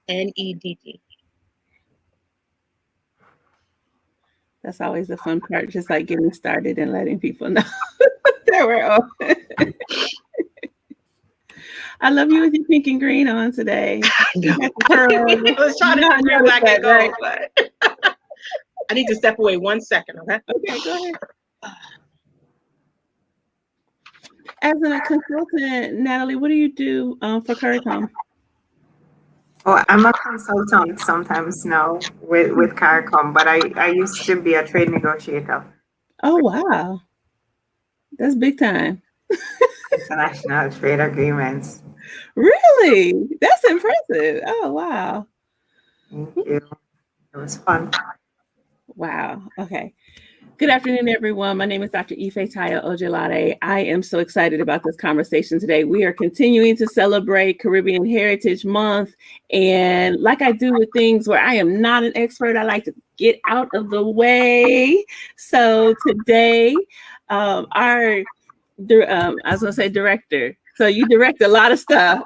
Nedd. That's always the fun part, just like getting started and letting people know that we're open. I love you with your pink and green on today. You No. got the pearl. I was You trying to know I see where noticed that that, could right? go, but I need to step away 1 second, okay? Okay, go ahead. As a consultant, Natalie, what do you do for CurryCom? Oh, I'm a consultant sometimes now with CARICOM, but I used to be a trade negotiator Oh, with wow. That's big time. international trade agreements. Really? That's impressive. Oh, wow. Thank you. It was fun. Wow. Okay. Good afternoon, everyone. My name is Dr. Ife Taya Ojelade. I am so excited about this conversation today. We are continuing to celebrate Caribbean Heritage Month. And like I do with things where I am not an expert, I like to get out of the way. So today, I was going to say director. So you direct a lot of stuff.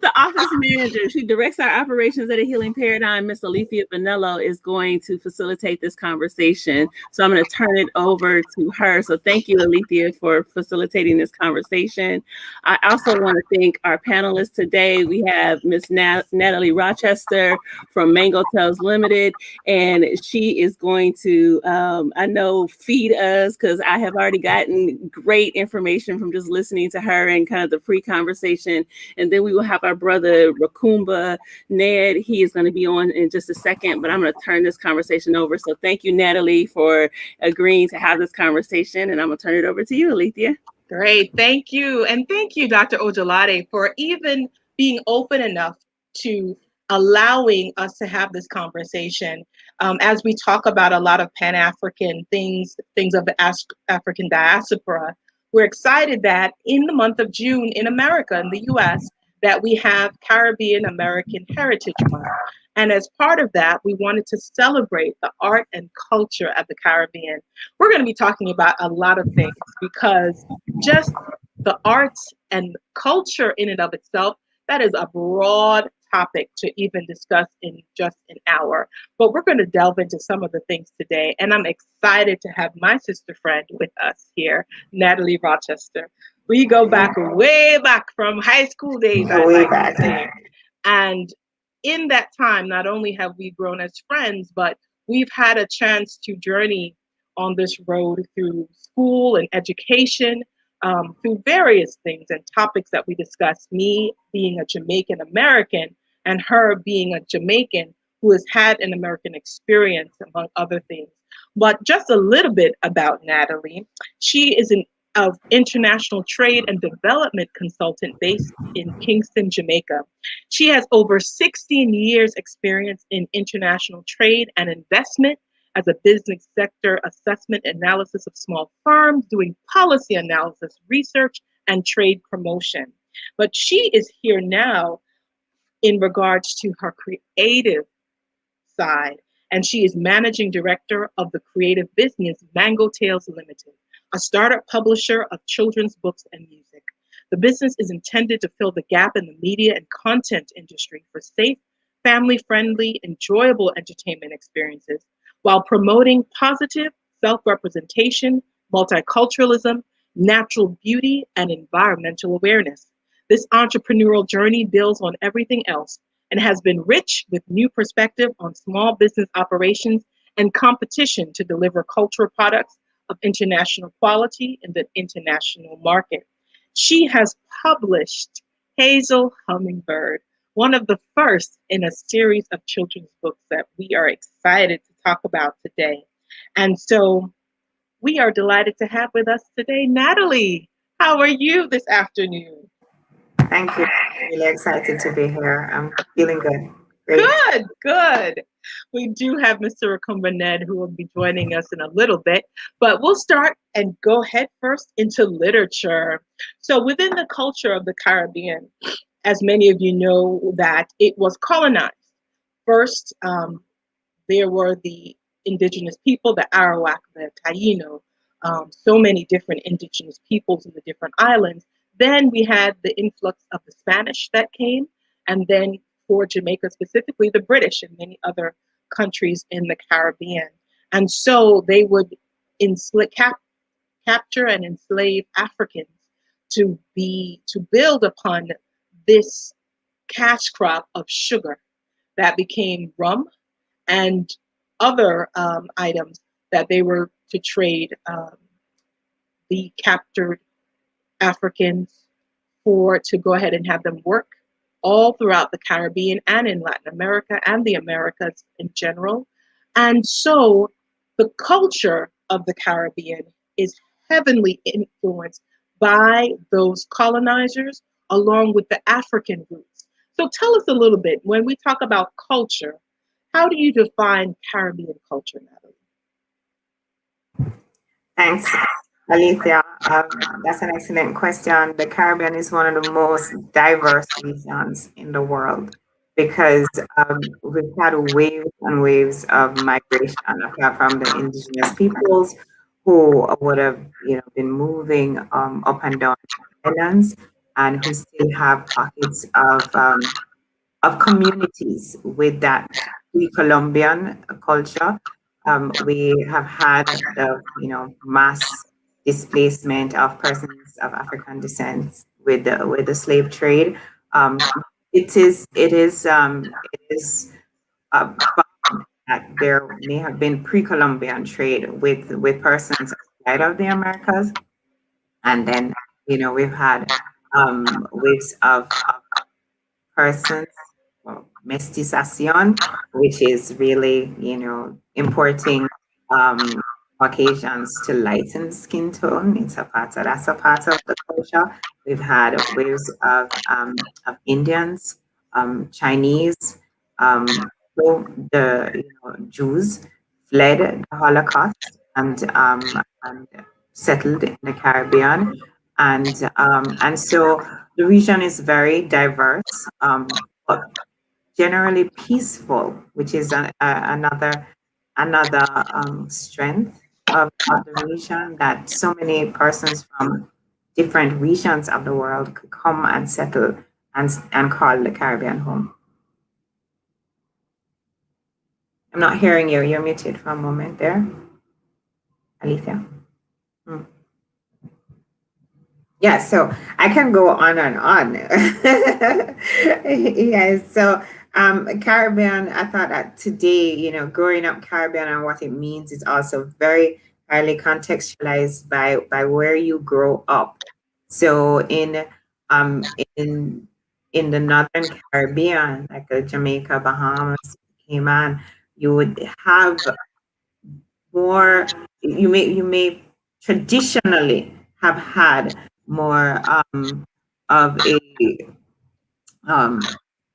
The office manager, she directs our operations at a Healing Paradigm. Miss Alethea Bonello is going to facilitate this conversation. So I'm going to turn it over to her. So thank you, Alethea, for facilitating this conversation. I also want to thank our panelists today. We have Miss Natalie Rochester from Mango Tales Limited, and she is going to, I know, feed us because I have already gotten great information from just listening to her and kind of the pre-conversation. And then we will have our brother Rukuumba, Nedd. He is going to be on in just a second, but I'm going to turn this conversation over. So thank you, Natalie, for agreeing to have this conversation. And I'm going to turn it over to you, Alethea. Great. Thank you. And thank you, Dr. Ojelade, for even being open enough to allowing us to have this conversation. As we talk about a lot of Pan-African things of the African diaspora, we're excited that in the month of June in America, in the US, that we have Caribbean American Heritage Month. And as part of that, we wanted to celebrate the art and culture of the Caribbean. We're going to be talking about a lot of things because just the arts and culture in and of itself, that is a broad topic to even discuss in just an hour. But we're going to delve into some of the things today. And I'm excited to have my sister friend with us here, Natalie Rochester. We go back way back from high school days, I Way like to back. say. And in that time, not only have we grown as friends, but we've had a chance to journey on this road through school and education, through various things and topics that we discussed. Me being a Jamaican American and her being a Jamaican who has had an American experience, among other things. But just a little bit about Natalie. She is an of international trade and development consultant based in Kingston, Jamaica. She has over 16 years experience in international trade and investment as a business sector assessment analysis of small firms, doing policy analysis, research, and trade promotion. But she is here now in regards to her creative side, and she is managing director of the creative business Mango Tales Limited, a startup publisher of children's books and music. The business is intended to fill the gap in the media and content industry for safe, family friendly, enjoyable entertainment experiences while promoting positive self representation, multiculturalism, natural beauty, and environmental awareness. This entrepreneurial journey builds on everything else and has been rich with new perspective on small business operations and competition to deliver cultural products of international quality in the international market. She has published Hazel Hummingbird, one of the first in a series of children's books that we are excited to talk about today. And so we are delighted to have with us today Natalie. How are you this afternoon? Thank you. Really excited to be here. I'm feeling good. Great. Good, good. We do have Mr. Rukuumba Nedd who will be joining us in a little bit, but we'll start and go head first into literature. So, within the culture of the Caribbean, as many of you know, that it was colonized. First, there were the indigenous people, the Arawak, the Taino, so many different indigenous peoples in the different islands. Then we had the influx of the Spanish that came, and then for Jamaica specifically, the British and many other countries in the Caribbean. And so they would capture and enslave Africans to build upon this cash crop of sugar that became rum and other items that they were to trade the captured Africans for to go ahead and have them work all throughout the Caribbean and in Latin America and the Americas in general. And so the culture of the Caribbean is heavily influenced by those colonizers along with the African roots. So tell us a little bit, when we talk about culture, how do you define Caribbean culture, Natalie? Thanks, Alethea. That's an excellent question. The Caribbean is one of the most diverse regions in the world because we've had waves and waves of migration apart from the indigenous peoples who would have, been moving up and down the islands and who still have pockets of communities with that pre-Columbian culture. We have had the mass displacement of persons of African descent with the slave trade. Um, it is found that there may have been pre-Columbian trade with persons outside of the Americas, and then we've had waves of persons, well, mestización, which is really, importing um, Caucasians to lighten skin tone. That's a part of the culture. We've had waves of Indians, Chinese, so the Jews fled the Holocaust and settled in the Caribbean, and so the region is very diverse, but generally peaceful, which is another strength of the region, that so many persons from different regions of the world could come and settle and call the Caribbean home. I'm not hearing you. You're muted for a moment there, Alethea. Yeah, so I can go on and on. Yes, so Caribbean, I thought that today, growing up Caribbean and what it means is also very highly contextualized by where you grow up. So um in in the Northern Caribbean, like Jamaica, Bahamas, Cayman, you would have more, you may traditionally have had more of a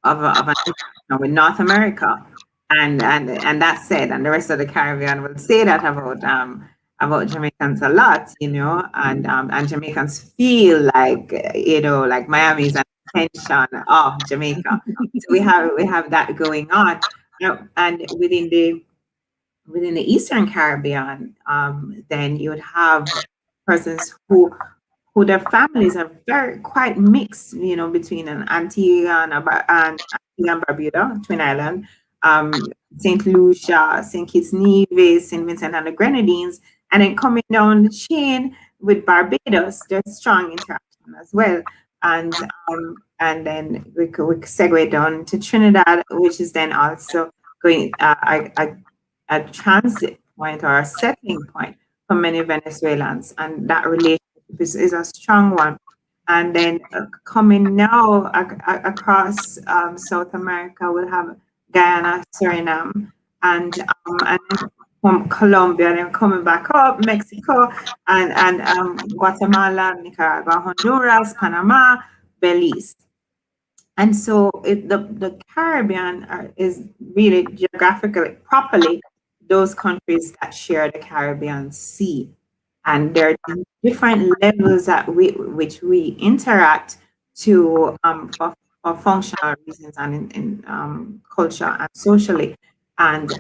of an interaction with North America, and that said, and the rest of the Caribbean will say that about Jamaicans a lot, and Jamaicans feel like like Miami is an extension of Jamaica. So we have that going on. And within the Eastern Caribbean, then you would have persons who their families are very quite mixed, between an Antigua and Barbuda, Twin Island, St. Lucia, St. Kitts Nevis, St. Vincent and the Grenadines, and then coming down the chain with Barbados, there's strong interaction as well. And then we segue down to Trinidad, which is then also going a transit point or a settling point for many Venezuelans, and that relationship is a strong one. And then coming now across South America, we'll have Guyana, Suriname, and then from Colombia, and then coming back up, Mexico, and Guatemala, Nicaragua, Honduras, Panama, Belize. And so the Caribbean is really geographically properly those countries that share the Caribbean Sea. And there are different levels which we interact to for functional reasons and in culture and socially. And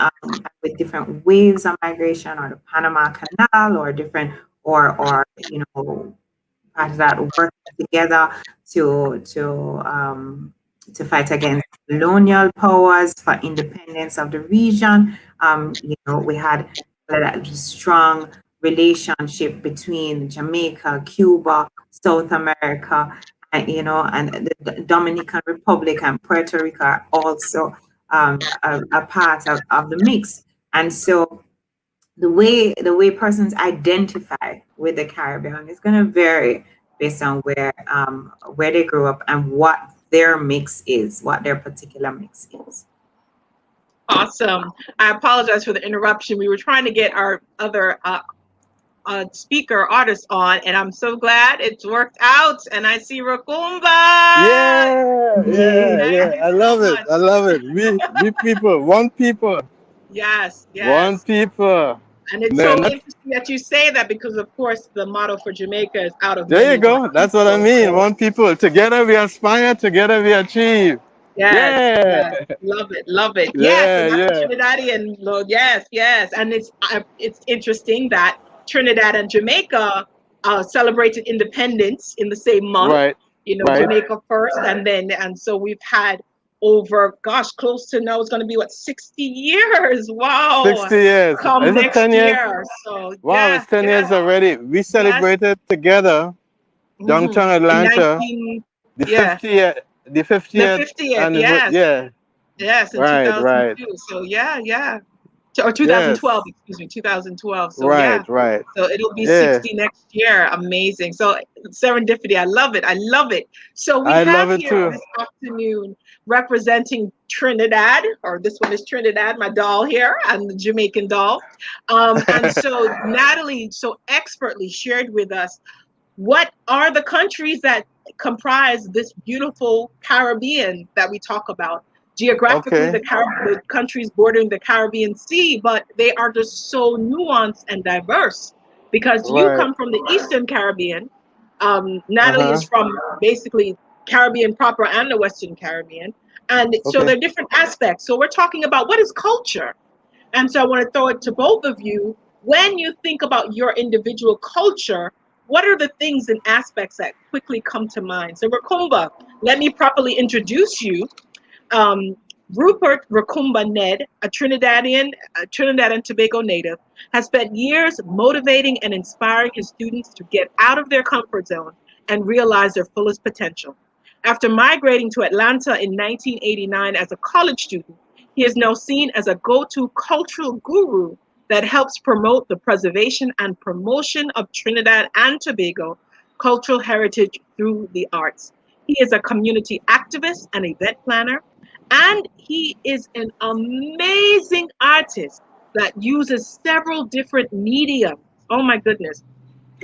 with different waves of migration or the Panama Canal or different or parts that work together to to fight against colonial powers for independence of the region. We had a strong relationship between Jamaica, Cuba, South America, and the Dominican Republic and Puerto Rico are also a part of the mix. And so the way persons identify with the Caribbean is going to vary based on where they grew up and what their mix is, what their particular mix is. Awesome. I apologize for the interruption. We were trying to get our other speaker artist on, and I'm so glad it's worked out. And I see Rukuumba. Yeah. Thank I you so love it. much. I love it. We people, one people, Yes, one yes. people. And it's No, so not, interesting that you say that because, of course, the motto for Jamaica is out of there you many, one go. That's what I people. mean. So, One people. Together we aspire. Together we achieve. yes, Yeah. yes. Love it, love it. Yes, Yeah. and that's Yeah. a Trinidadian. Yes, yes. And it's interesting that Trinidad and Jamaica celebrated independence in the same month. Right. You know, Right. Jamaica first, and so we've had over, gosh, close to now it's going to be what, 60 years. Wow. 60 years. Come Is it next 10 years? year. So Wow, yes, it's 10 yes, years already. We yes. celebrated together downtown In Atlanta 19, the yeah, 50th, the the 50th 50th, anniversary. yes, Yeah. yes, in Right. Right. 2002. So yeah, yeah. Or Yes. 2012, excuse me, 2012. So yeah, Right. Right. so it'll be Yeah. 60 next year. Amazing. So serendipity, I love it. I love it. So we I have love it here too. this afternoon representing Trinidad, or this one is Trinidad, my doll here. I'm the Jamaican doll. And so Natalie so expertly shared with us what are the countries that comprise this beautiful Caribbean that we talk about? Geographically, Okay. the countries bordering the Caribbean Sea, but they are just so nuanced and diverse because you Right. come from the Eastern Caribbean. Natalie is Uh-huh. from basically Caribbean proper and the Western Caribbean. And so Okay. there are different aspects. So we're talking about what is culture? And so I want to throw it to both of you. When you think about your individual culture, what are the things and aspects that quickly come to mind? So Rukuumba, let me properly introduce you. Um, Rupert Rukuumba Nedd, a Trinidad and Tobago native, has spent years motivating and inspiring his students to get out of their comfort zone and realize their fullest potential. After migrating to Atlanta in 1989 as a college student, he is now seen as a go-to cultural guru that helps promote the preservation and promotion of Trinidad and Tobago cultural heritage through the arts. He is a community activist and event planner, and he is an amazing artist that uses several different mediums. Oh my goodness.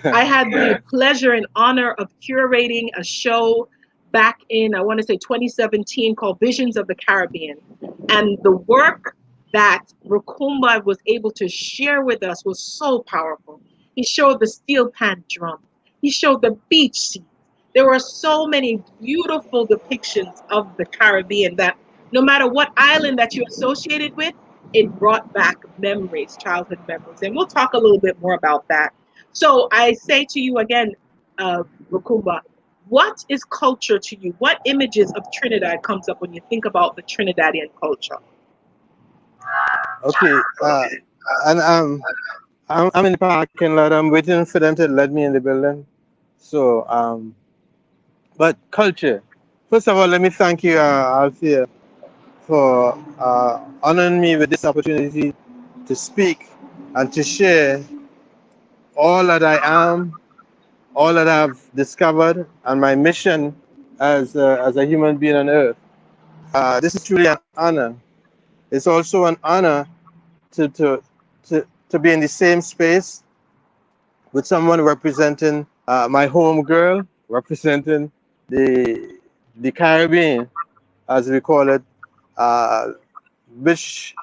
I had the pleasure and honor of curating a show back in, I want to say 2017, called Visions of the Caribbean. And the work that Rukuumba was able to share with us was so powerful. He showed the steel pan drum, he showed the beach scenes. There were so many beautiful depictions of the Caribbean that no matter what island that you associated with, it brought back memories, childhood memories. And we'll talk a little bit more about that. So I say to you again, Rukuumba, what is culture to you? What images of Trinidad comes up when you think about the Trinidadian culture? Okay. And I'm in the parking lot. I'm waiting for them to let me in the building. So but culture. First of all, let me thank you, Althea, for honoring me with this opportunity to speak and to share all that I am, all that I've discovered, and my mission as a human being on earth. This is truly an honor. It's also an honor to, to, to be in the same space with someone representing my home girl, representing the Caribbean, as we call it, uh, which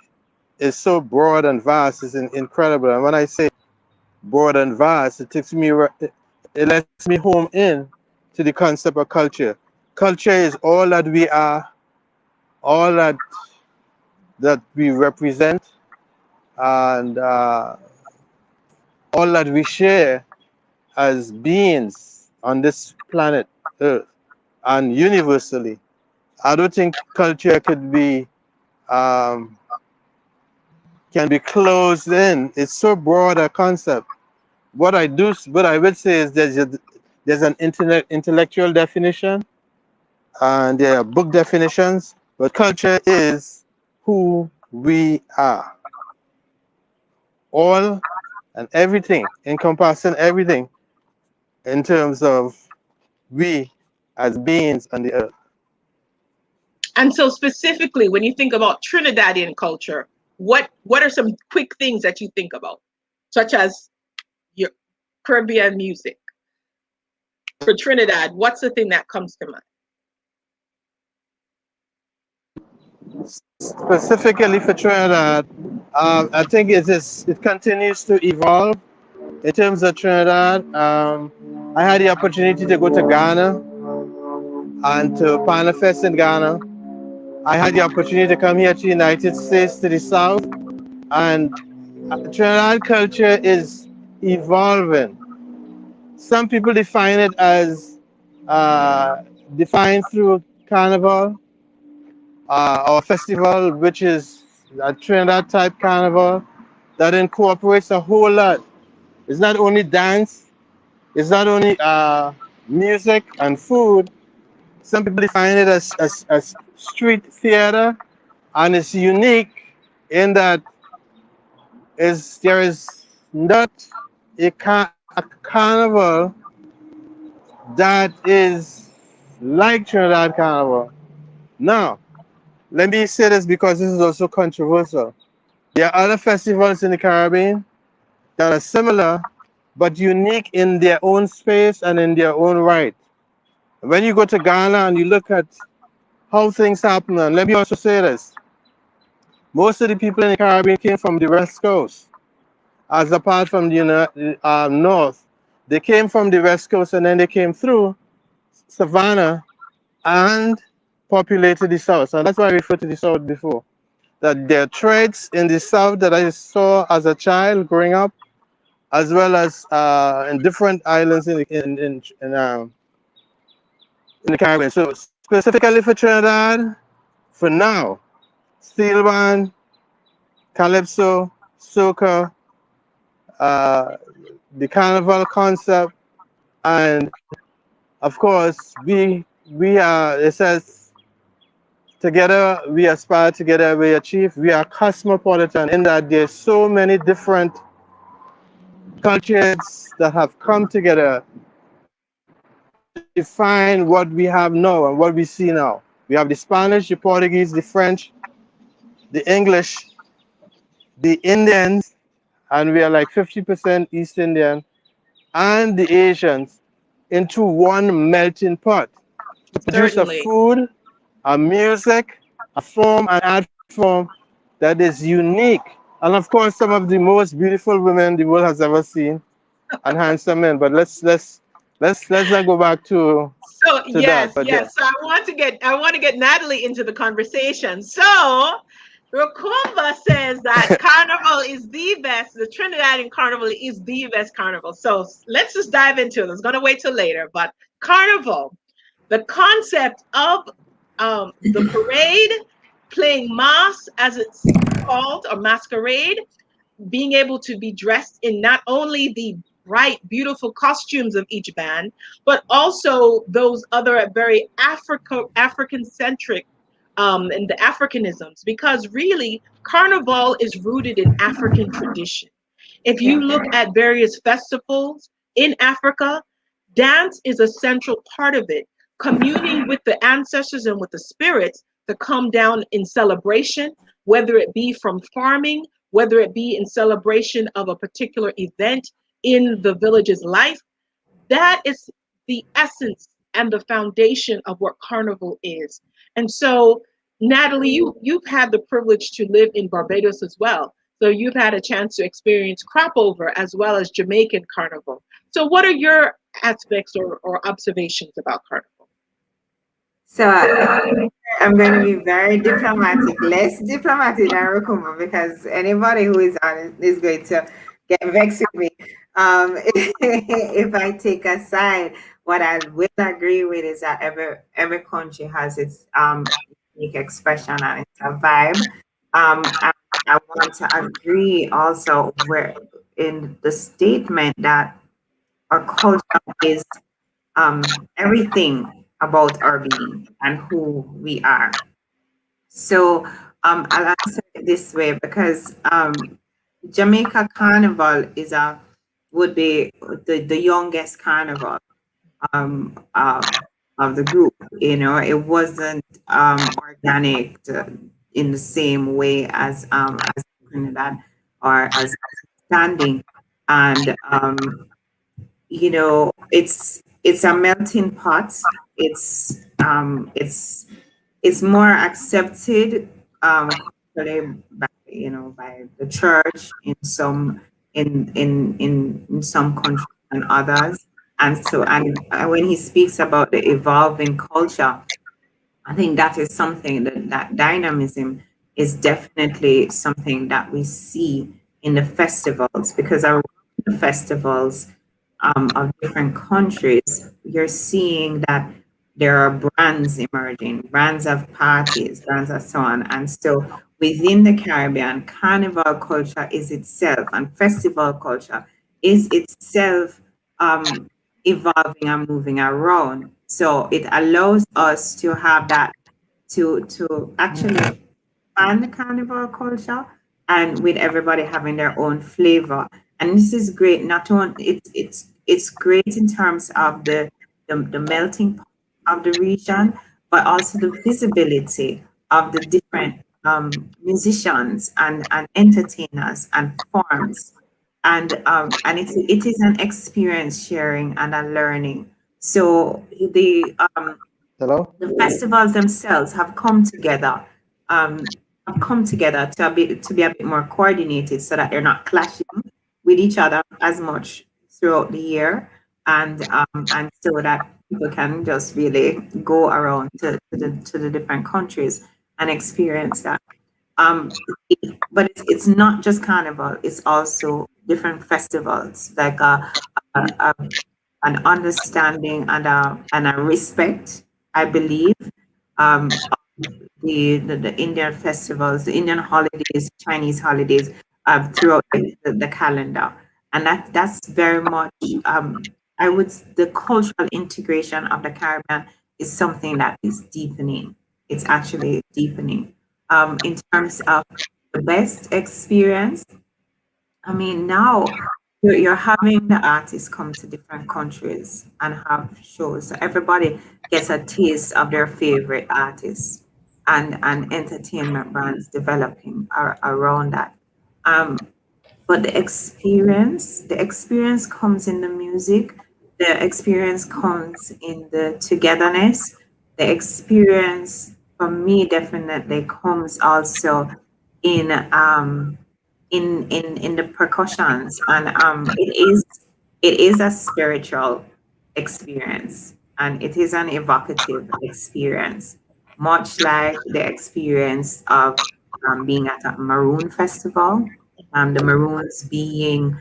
is so broad and vast, is incredible. And when I say broad and vast, it lets me home in to the concept of culture. Culture is all that we are, all that we represent, and all that we share as beings on this planet Earth, and universally. I don't think culture could be can be closed in. It's so broad a concept. What I would say is there's an intellectual definition, and there are book definitions, but culture is who we are. All and everything, encompassing everything in terms of we as beings on the earth. And so specifically, when you think about Trinidadian culture, what are some quick things that you think about, such as your Caribbean music? For Trinidad, what's the thing that comes to mind? Specifically for Trinidad, I think it continues to evolve in terms of Trinidad. I had the opportunity to go to Ghana and to manifest in Ghana. I had the opportunity to come here to the United States to the South, and Trinidad culture is evolving. Some people define it as defined through Carnival or festival, which is a Trinidad type carnival that incorporates a whole lot. It's not only dance, it's not only music and food. Some people define it as street theater, and it's unique in that there is not a carnival that is like Trinidad Carnival. Now, let me say this because this is also controversial. There are other festivals in the Caribbean that are similar but unique in their own space and in their own right. When you go to Ghana and you look at how things happen, and let me also say this, most of the people in the Caribbean came from the West Coast, as apart from the North. They came from the West Coast and then they came through Savannah and populated the South. And that's why I referred to the South before. That there are traits in the South that I saw as a child growing up, as well as in different islands in the Caribbean. So specifically for Trinidad, for now, steel band, calypso, soca, the carnival concept, and of course we are. It says together we aspire, together we achieve. We are cosmopolitan in that there's so many different cultures that have come together to define what we have now and what we see now. We have the Spanish, the Portuguese, the French, the English, the Indians, and we are like 50% East Indian, and the Asians into one melting pot. Produce a food, a music, a form, an art form that is unique. And of course, some of the most beautiful women the world has ever seen, and handsome men. But let's not go back to yes, that. But yes. So I want to get Natalie into the conversation. So Rukuumba says that Carnival is the best. The Trinidadian Carnival is the best carnival. So let's just dive into it. I was going to wait till later, but Carnival, the concept of the parade, playing mass as it's called, or masquerade, being able to be dressed in not only the bright, beautiful costumes of each band, but also those other very African-centric and the Africanisms, because really Carnival is rooted in African tradition. If you look at various festivals in Africa, dance is a central part of it, communing with the ancestors and with the spirits to come down in celebration, whether it be from farming, whether it be in celebration of a particular event in the village's life. That is the essence and the foundation of what Carnival is. And so, Natalie, you've had the privilege to live in Barbados as well. So you've had a chance to experience crop over as well as Jamaican Carnival. So what are your aspects or observations about Carnival? So I'm going to be very diplomatic, less diplomatic than Rukuumba, because anybody who is on is going to get vexed with me if I take a side. what I will agree with is that every country has its unique expression and it's a vibe. I want to agree also where in the statement that our culture is everything about our being and who we are. So I'll answer it this way because Jamaica Carnival would be the youngest carnival of the group. You know, it wasn't organic in the same way as Trinidad or as standing, and you know, it's a melting pot. It's more accepted culturally by by the church in some in some countries and others. And so and when he speaks about the evolving culture, I think that is something that dynamism is definitely something that we see in the festivals, because around the festivals of different countries, you're seeing that there are brands emerging, brands of parties, brands of so on. And so within the Caribbean, carnival culture is itself, and festival culture is itself evolving and moving around. So it allows us to have that to actually and the carnival culture, and with everybody having their own flavor. And this is great. Not only it's great in terms of the melting pot of the region, but also the visibility of the different musicians and entertainers and forms. And it is an experience sharing and a learning. So Hello? the festivals themselves have come together to be a bit more coordinated so that they're not clashing with each other as much throughout the year, and so that people can just really go around to the different countries and experience that. But it's not just carnival; it's also different festivals, like a an understanding and a respect, I believe, the Indian festivals, the Indian holidays, Chinese holidays throughout the calendar, and that's very much the cultural integration of the Caribbean is something that is deepening. It's actually deepening. In terms of the best experience, I mean, now you're having the artists come to different countries and have shows. So everybody gets a taste of their favorite artists, and entertainment brands developing around that. Um, but the experience comes in the music, the experience comes in the togetherness, the experience for me definitely comes also in in the percussions, and it is a spiritual experience, and it is an evocative experience, much like the experience of being at a maroon festival, the maroons being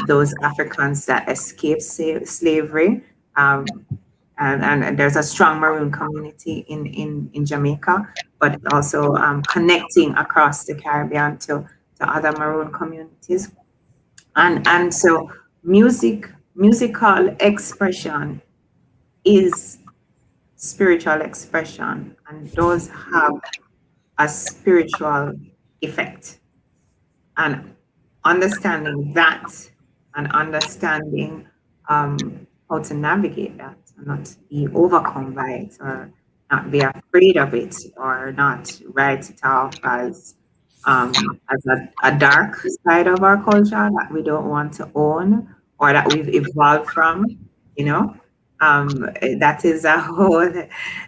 those Africans that escaped slavery, um, and there's a strong maroon community in Jamaica, but also connecting across the Caribbean to other maroon communities. And so musical expression is spiritual expression and does have a spiritual effect. And understanding that, and understanding how to navigate that and not be overcome by it, or not be afraid of it, or not write it off as a dark side of our culture that we don't want to own, or that we've evolved from, you know. That is a whole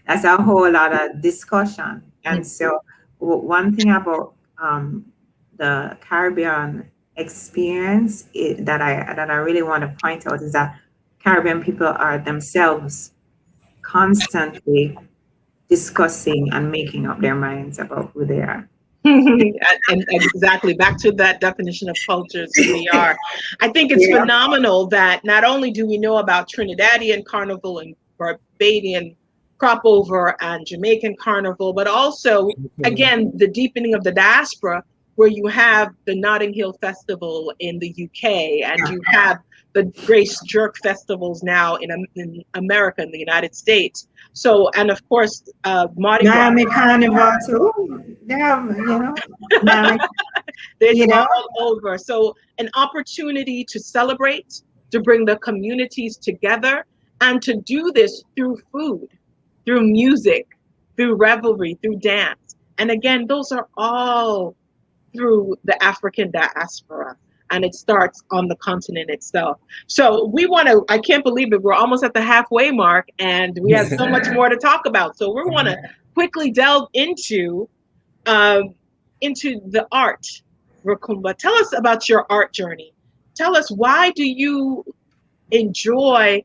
that's a whole lot of discussion. And so one thing about the Caribbean experience that I really want to point out is that Caribbean people are themselves constantly discussing and making up their minds about who they are. And exactly back to that definition of cultures who we are. I think it's Yeah. phenomenal that not only do we know about Trinidadian Carnival and Barbadian crop over and Jamaican Carnival, but also again the deepening of the diaspora, where you have the Notting Hill Festival in the UK, and you have the Grace Jerk festivals now in America, in the United States. So, and of course, Mardi Gras. Miami Carnival too. Yeah, Miami, It's you know. all over. So, an opportunity to celebrate, to bring the communities together, and to do this through food, through music, through revelry, through dance. And again, those are all through the African diaspora. And it starts on the continent itself. So we want to, I can't believe it. We're almost at the halfway mark and we have so much more to talk about. So we want to quickly delve um, into the art, Rukuumba. Tell us about your art journey. Tell us, why do you enjoy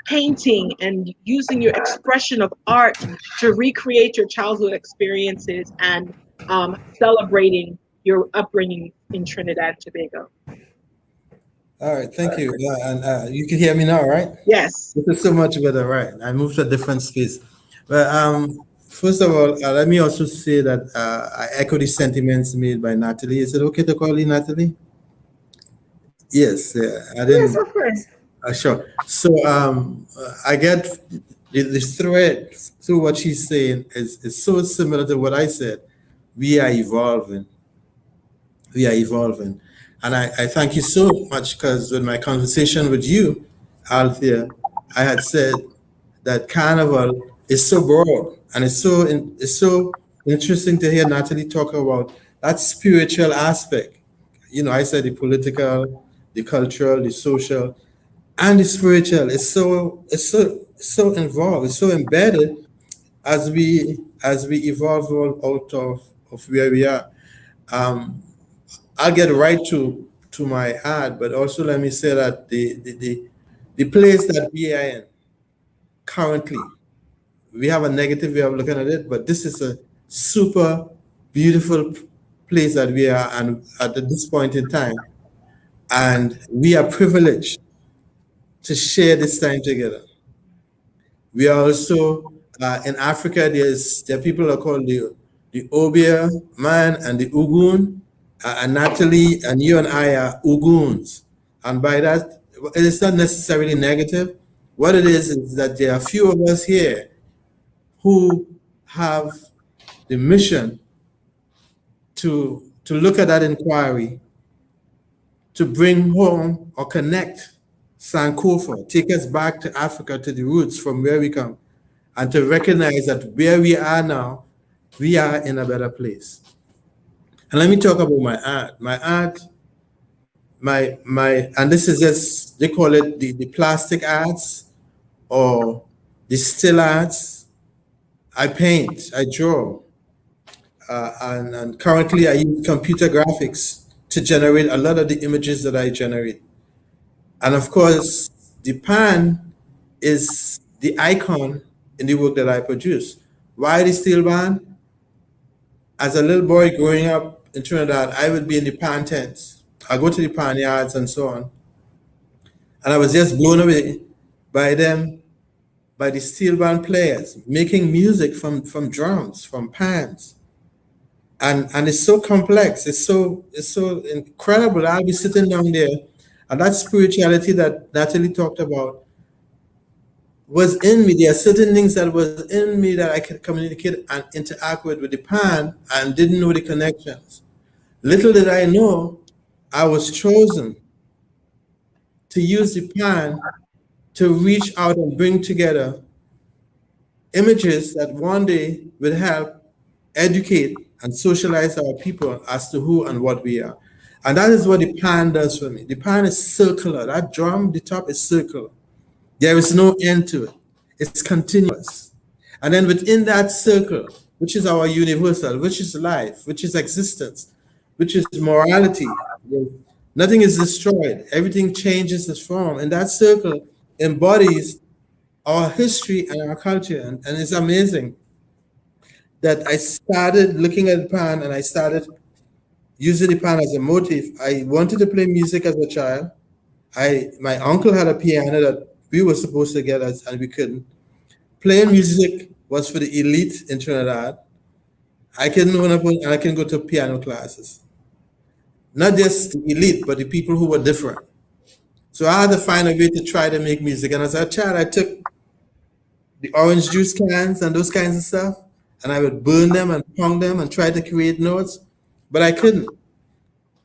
painting and using your expression of art to recreate your childhood experiences and celebrating your upbringing in Trinidad and Tobago? All right, thank you. Yeah, and you can hear me now, right? Yes. This is so much better, right? I moved to a different space. But first of all, let me also say that I echo the sentiments made by Natalie. Is it okay to call you Natalie? Yes, I Yes, didn't. of course. Sure. So I get the thread through what she's saying is so similar to what I said. We are evolving. We are evolving. And I thank you so much because with my conversation with you, Althea, I had said that carnival is so broad and it's so interesting to hear Natalie talk about that spiritual aspect. I said the political, the cultural, the social, and the spiritual. It's so involved. It's so embedded as we evolve out of where we are. Um, I'll get right to my ad, but also let me say that the place that we are in currently, we have a negative way of looking at it, but this is a super beautiful place that we are and at this point in time, and we are privileged to share this time together. We are also in Africa. There are people that are called the Obia man and the Ugun, and Natalie and you and I are Uguns, and by that it's not necessarily negative. What it is that there are a few of us here who have the mission to look at that inquiry, to bring home or connect Sankofa, take us back to Africa, to the roots from where we come, and to recognize that where we are now, we are in a better place. And let me talk about my art. My art, and this is just, they call it the plastic arts or the still arts. I paint, I draw, and currently I use computer graphics to generate a lot of the images that I generate. And of course, the pan is the icon in the work that I produce. Why the steel band? As a little boy growing up in Trinidad, I would be in the pan tents. I go to the pan yards and so on. And I was just blown away by them, by the steel band players making music from drums, from pans. And it's so complex. It's so incredible. I'll be sitting down there, and that spirituality that Natalie talked about was in me. There are certain things that was in me that I could communicate and interact with the pan and didn't know the connections. Little did I know, I was chosen to use the pan to reach out and bring together images that one day will help educate and socialize our people as to who and what we are. And that is what the pan does for me. The pan is circular. That drum, the top is circular. There is no end to it. It's continuous. And then within that circle, which is our universal, which is life, which is existence, which is morality, nothing is destroyed. Everything changes its form. And that circle embodies our history and our culture. And it's amazing that I started looking at the pan and I started using the pan as a motif. I wanted to play music as a child. My uncle had a piano that we were supposed to get us and we couldn't. Playing music was for the elite in Trinidad. I couldn't run up and I can go to piano classes. Not just the elite, but the people who were different. So I had to find a way to try to make music. And as a child, I took the orange juice cans and those kinds of stuff, and I would burn them and pound them and try to create notes, but I couldn't.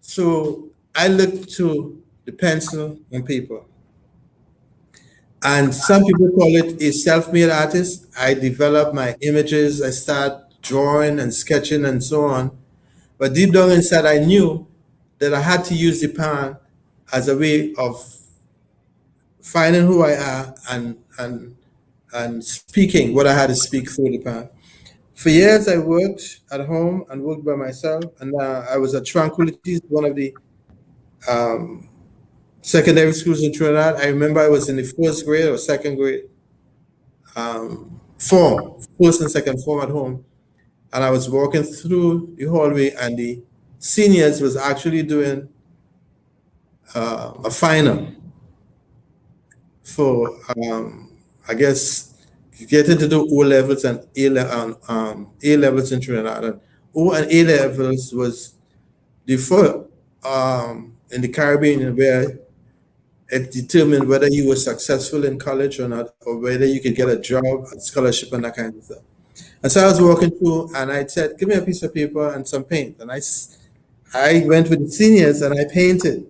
So I looked to the pencil and paper. And some people call it a self-made artist. I developed my images, I started drawing and sketching and so on. But deep down inside, I knew that I had to use the pen as a way of finding who I am and speaking what I had to speak through the pen. For years, I worked at home and worked by myself, and I was at Tranquility, one of the secondary schools in Trinidad. I remember I was in the first grade or second grade, first and second form at home, and I was walking through the hallway, and the seniors was actually doing a final for, I guess, getting to do O levels and A levels in Trinidad. And O and A levels was the first in the Caribbean where it determined whether you were successful in college or not, or whether you could get a job, a scholarship, and that kind of stuff. And so I was walking through, and I said, "Give me a piece of paper and some paint." And I went with the seniors and I painted.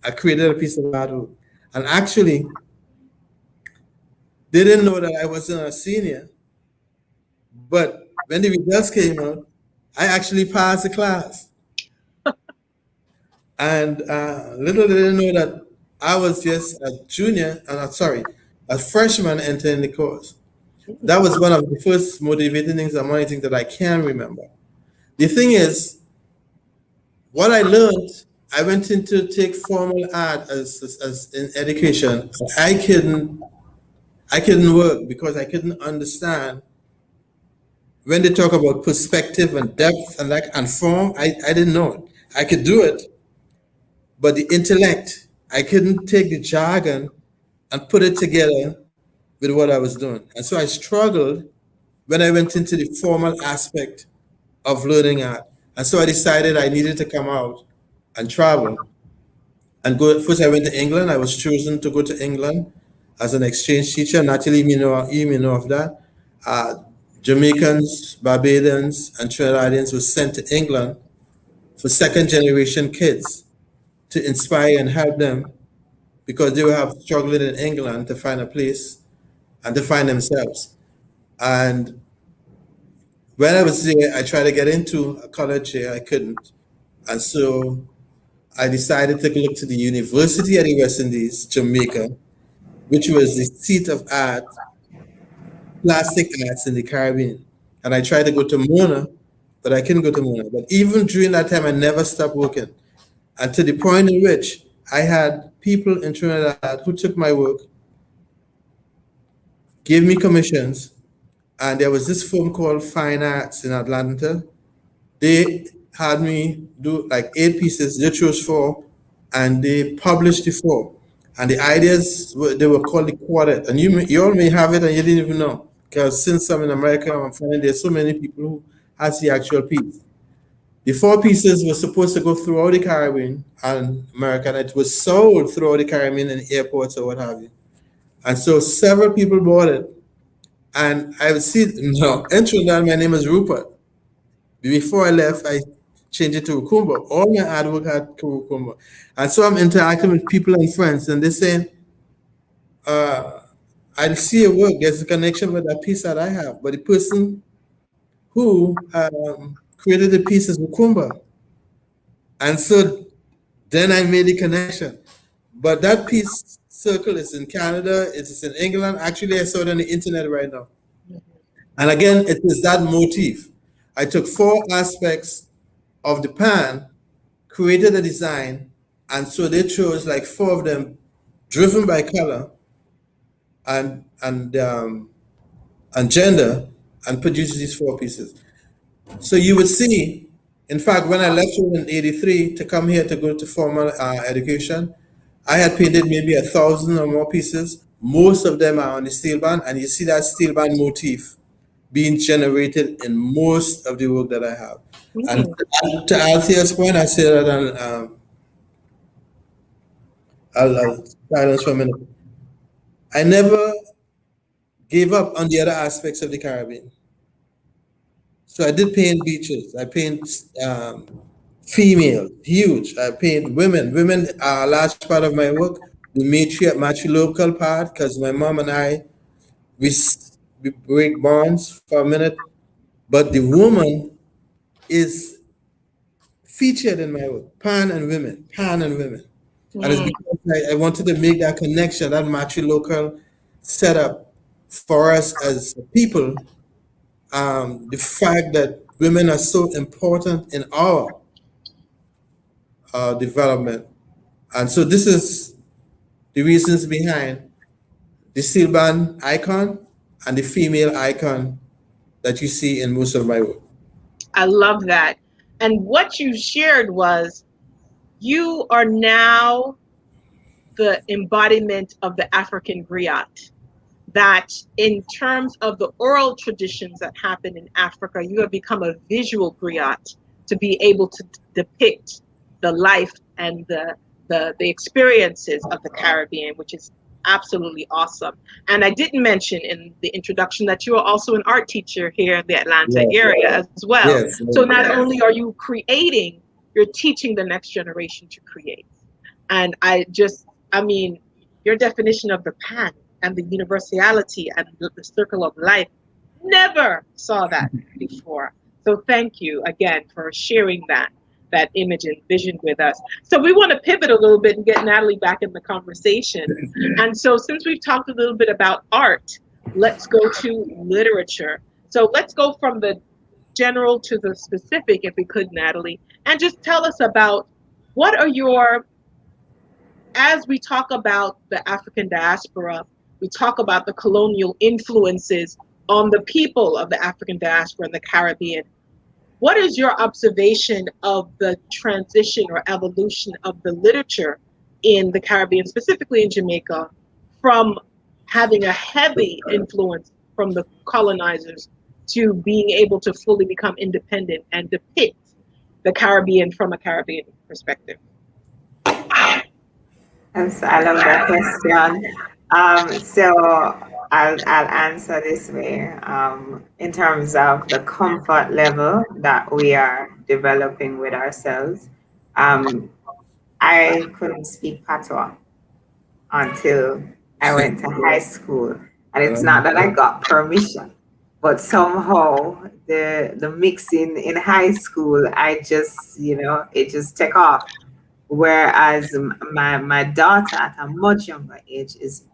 I created a piece of artwork, and actually, they didn't know that I wasn't a senior. But when the results came out, I actually passed the class. And little did they know that I was just a junior, a freshman entering the course. That was one of the first motivating things and one of the things that I can remember. The thing is, what I learned, I went into take formal art as in education. I couldn't work because I couldn't understand when they talk about perspective and depth and form. I didn't know it. I could do it, but the intellect, I couldn't take the jargon and put it together with what I was doing. And so I struggled when I went into the formal aspect of learning art. And so I decided I needed to come out and travel and go. First, I went to England. I was chosen to go to England as an exchange teacher. Natalie, you may know of that. Jamaicans, Barbadians, and Trinidadians were sent to England for second generation kids to inspire and help them because they were struggling in England to find a place and to find themselves. And when I was there, I tried to get into a college here, I couldn't. And so I decided to look to the University of the West Indies, Jamaica, which was the seat of art, plastic arts in the Caribbean. And I tried to go to Mona, but I couldn't go to Mona. But even during that time, I never stopped working. And to the point in which I had people in Trinidad who took my work, gave me commissions, and there was this firm called Fine Arts in Atlanta. They had me do like 8 pieces, they chose 4, and they published the 4. And the ideas, they were called the quartet. And you all may have it and you didn't even know. Because since I'm in America, I'm finding there's so many people who has the actual piece. The 4 pieces were supposed to go throughout the Caribbean and America, and it was sold throughout the Caribbean in airports or what have you. And so several people bought it. And I would see, in Trinidad, my name is Rupert. Before I left, I changed it to Rukuumba. All my artwork had Rukuumba. And so I'm interacting with people and friends, and they're saying, I'll see your work. There's a connection with that piece that I have. But the person who created the piece is Rukuumba. And so then I made the connection. But that piece circle is in Canada, it is in England. Actually, I saw it on the internet right now. And again, it is that motif. I took 4 aspects of the pan, created a design, and so they chose like 4 of them driven by color and gender, and produce these 4 pieces. So you would see, in fact, when I left home in '83 to come here to go to formal education, I had painted maybe 1,000 or more pieces. Most of them are on the steel band, and you see that steel band motif being generated in most of the work that I have. And to Althea's point, I say that, and I'll silence for a minute. I never gave up on the other aspects of the Caribbean. So I did paint beaches. I paint female, huge. I paint women. Women are a large part of my work. The matrilocal part, because my mom and I, we break bonds for a minute. But the woman is featured in my work. Pan and women, pan and women. And it's because I wanted to make that connection, that matrilocal setup for us as people. The fact that women are so important in our development. And so this is the reasons behind the steel band icon and the female icon that you see in most of my work. I love that. And what you shared was you are now the embodiment of the African griot. That in terms of the oral traditions that happen in Africa, you have become a visual griot to be able to depict the life and the experiences of the Caribbean, which is absolutely awesome. And I didn't mention in the introduction that you are also an art teacher here in the Atlanta area as well. Yes. So not only are you creating, you're teaching the next generation to create. And I mean, your definition of the pan and the universality and the circle of life, never saw that before. So thank you again for sharing that image and vision with us. So we want to pivot a little bit and get Natalie back in the conversation. And so since we've talked a little bit about art, let's go to literature. So let's go from the general to the specific, if we could, Natalie, and just tell us about what are your, as we talk about the African diaspora, we talk about the colonial influences on the people of the African diaspora in the Caribbean. What is your observation of the transition or evolution of the literature in the Caribbean, specifically in Jamaica, from having a heavy influence from the colonizers to being able to fully become independent and depict the Caribbean from a Caribbean perspective? Yes, I love that question. So I'll answer this way. In terms of the comfort level that we are developing with ourselves, I couldn't speak patois until I went to high school, and it's not that I got permission, but somehow the mixing in high school, I just it just took off. Whereas my daughter at a much younger age is,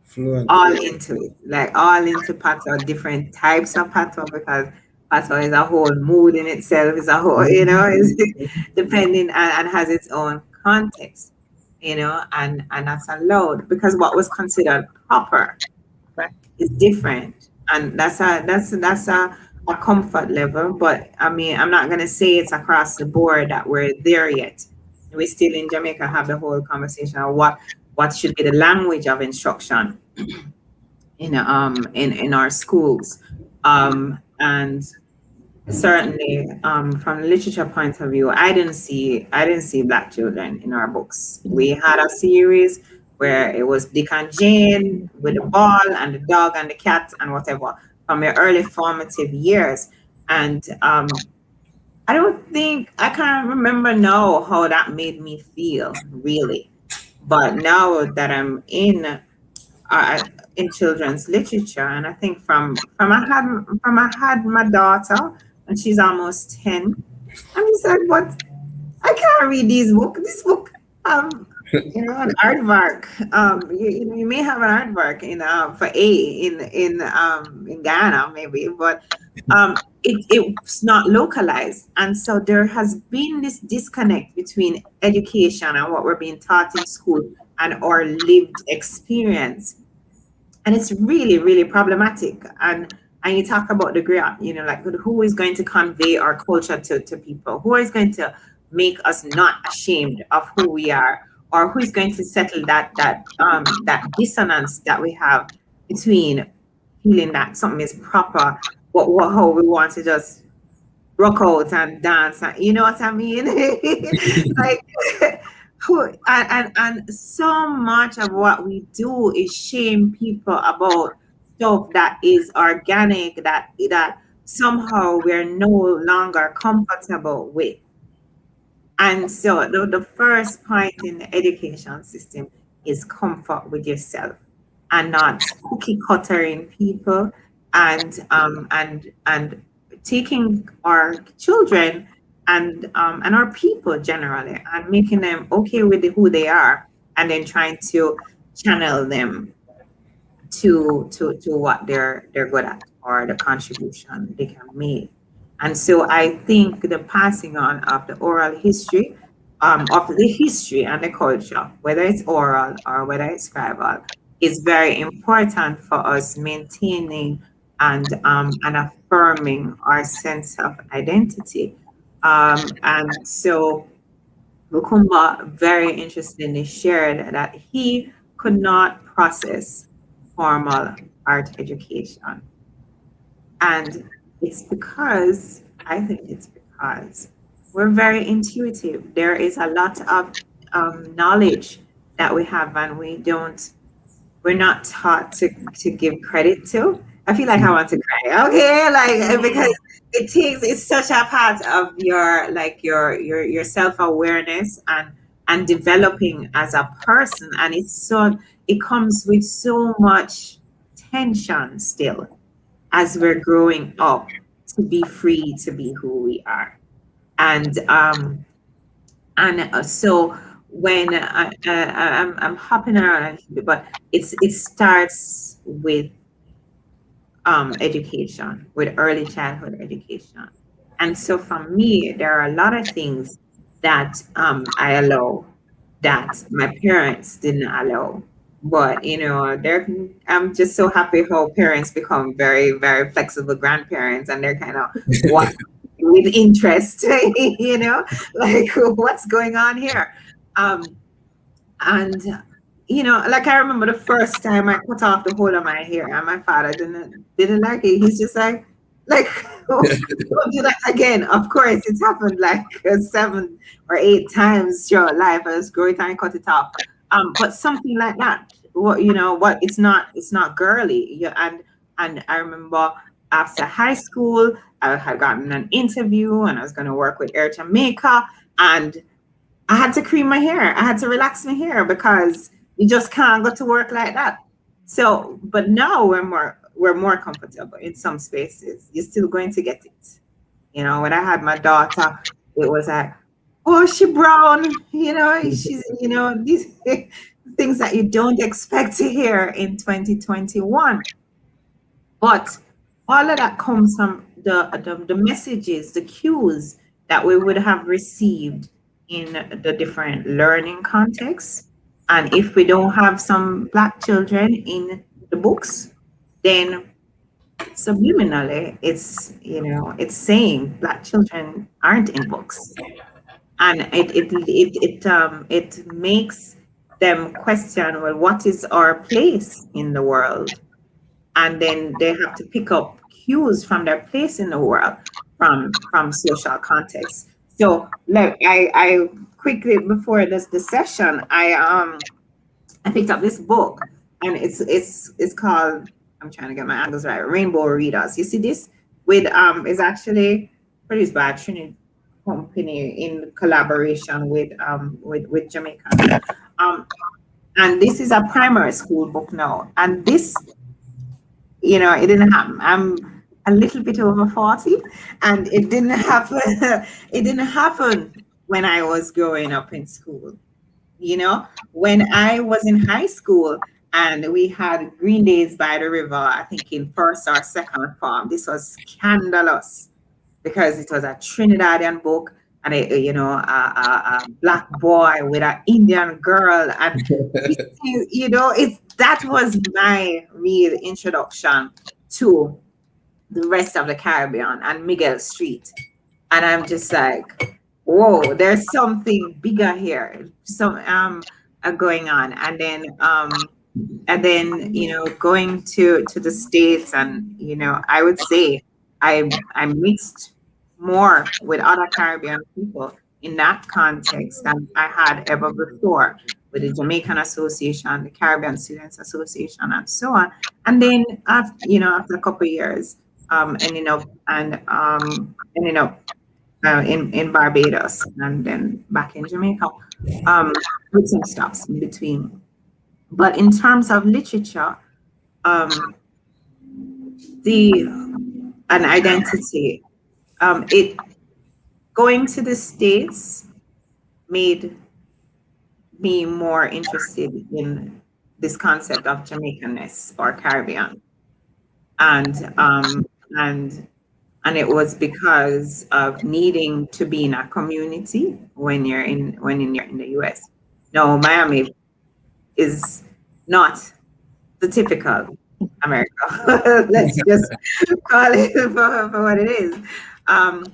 Fluent. all into it, like all into patois, different types of patois, because patois is a whole mood in itself, is a whole, is depending and has its own context, and that's allowed because what was considered proper is different, and that's a comfort level. But I mean, I'm not gonna say it's across the board that we're there yet. We still in Jamaica have the whole conversation of what should be the language of instruction in our schools, and certainly from the literature point of view, I didn't see Black children in our books. We had a series where it was Dick and Jane with the ball and the dog and the cat and whatever from your early formative years, and I can't remember now how that made me feel really. But now that I'm in children's literature, and I think from I had my daughter, and she's almost 10, and he said, "But I can't read these books. This book, an aardvark. You may have an aardvark for in Ghana maybe, but it's not localized, and so there has been this disconnect between education and what we're being taught in school and our lived experience, and it's really, really problematic. And And you talk about the great, like who is going to convey our culture to people? Who is going to make us not ashamed of who we are, or who is going to settle that dissonance that we have between feeling that something is proper, how we want to just rock out and dance, and you know what I mean? Like, and so much of what we do is shame people about stuff that is organic, that somehow we're no longer comfortable with. And so the first point in the education system is comfort with yourself, and not cookie cuttering people, and taking our children and our people generally, and making them okay with who they are, and then trying to channel them to what they're good at, or the contribution they can make. And so I think the passing on of the oral history, of the history and the culture, whether it's oral or whether it's scribal, is very important for us maintaining and affirming our sense of identity. And so Rukuumba very interestingly shared that he could not process formal art education. And I think it's because we're very intuitive. There is a lot of knowledge that we have, and we're not taught to give credit to. I feel like I want to cry. Okay, like, because it's such a part of your self-awareness and developing as a person. And it comes with so much tension still as we're growing up, to be free to be who we are. And so when I'm hopping around, but it starts with education, with early childhood education. And so for me, there are a lot of things that I allow that my parents didn't allow. But I'm just so happy how parents become very, very flexible grandparents, and they're kind of what with interest, like, what's going on here? And like, I remember the first time I cut off the whole of my hair, and my father didn't like it. He's just like, don't do that again. Of course, it's happened like 7 or 8 times throughout life. I was growing and cut it off. But something like that, what it's not girly. And I remember after high school, I had gotten an interview, and I was going to work with Air Jamaica, and I had to cream my hair. I had to relax my hair, because you just can't go to work like that. So, but now we're more comfortable in some spaces. You're still going to get it. When I had my daughter, it was like, oh, she brown. She's these things that you don't expect to hear in 2021. But all of that comes from the messages, the cues that we would have received in the different learning contexts. And if we don't have some Black children in the books, then subliminally it's saying Black children aren't in books. And it makes them question, well, what is our place in the world? And then they have to pick up cues from their place in the world, from social context. So, like, I quickly, before the session, I picked up this book, and it's called, I'm trying to get my angles right, Rainbow Readers. You see this is actually produced by a Trinidad company in collaboration with Jamaica. And this is a primary school book now. And this, it didn't happen. I'm a little bit over 40, and it didn't happen. It didn't happen when I was growing up in school. When I was in high school and we had Green Days by the River, I think in first or second form, this was scandalous, because it was a Trinidadian book, and a Black boy with an Indian girl, and that was my real introduction to the rest of the Caribbean and Miguel Street. And I'm just like, whoa, there's something bigger here, some going on. And then going to the States, and I would say I mixed more with other Caribbean people in that context than I had ever before, with the Jamaican Association, the Caribbean Students Association, and so on. And then after a couple of years, ending up in Barbados, and then back in Jamaica, with some stops in between. But in terms of literature, the an identity, it going to the States made me more interested in this concept of Jamaicanness or Caribbean, and and it was because of needing to be in a community when you're in the US. No, Miami is not the typical America. Let's just call it for what it is. And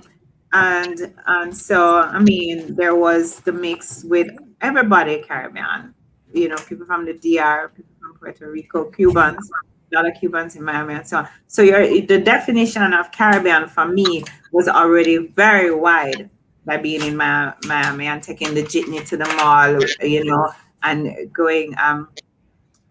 so I mean, there was the mix with everybody Caribbean, people from the DR, people from Puerto Rico, Cubans, a lot of Cubans in Miami, and so on. So the definition of Caribbean for me was already very wide by being in Miami and taking the jitney to the mall, and going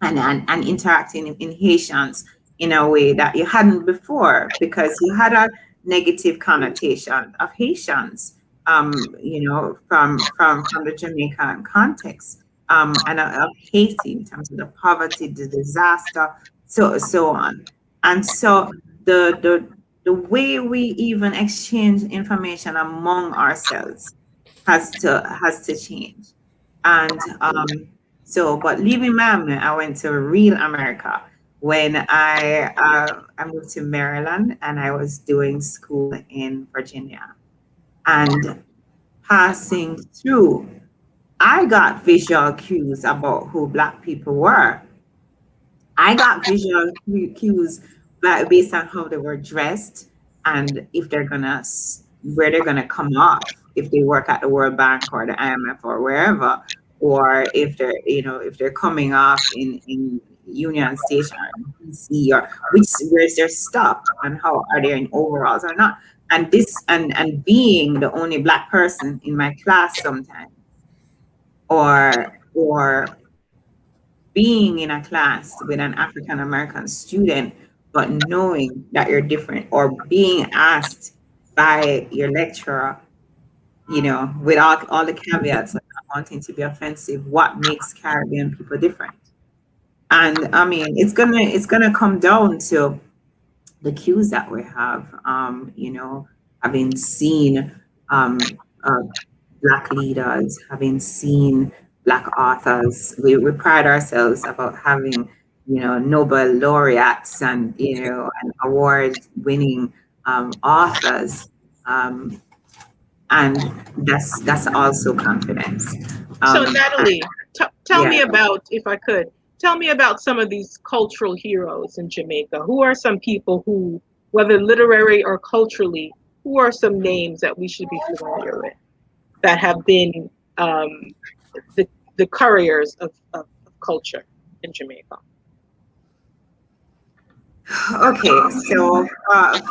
and interacting in Haitians in a way that you hadn't before, because you had a negative connotation of Haitians, from the Jamaican context, and of Haiti in terms of the poverty, the disaster, so on. And so the way we even exchange information among ourselves has to change. And but leaving Miami, I went to real America when I moved to Maryland, and I was doing school in Virginia. And passing through, I got visual cues about who Black people were. I got visual cues based on how they were dressed, and if where they're gonna come off, if they work at the World Bank or the IMF or wherever, or if they're coming off in Union Station or DC, or where's their stop, and how are they in overalls or not. And being the only Black person in my class sometimes, or being in a class with an African American student, but knowing that you're different, or being asked by your lecturer, with all the caveats of not wanting to be offensive, what makes Caribbean people different. And I mean, it's gonna come down to the cues that we have, having seen Black leaders, having seen Black authors. We pride ourselves about having, Nobel laureates and, and award-winning authors. And that's also confidence. So Natalie, tell me Yeah. about, if I could, tell me about some of these cultural heroes in Jamaica. Who are some people who, whether literary or culturally, who are some names that we should be familiar with that have been the couriers of culture in Jamaica? Okay, so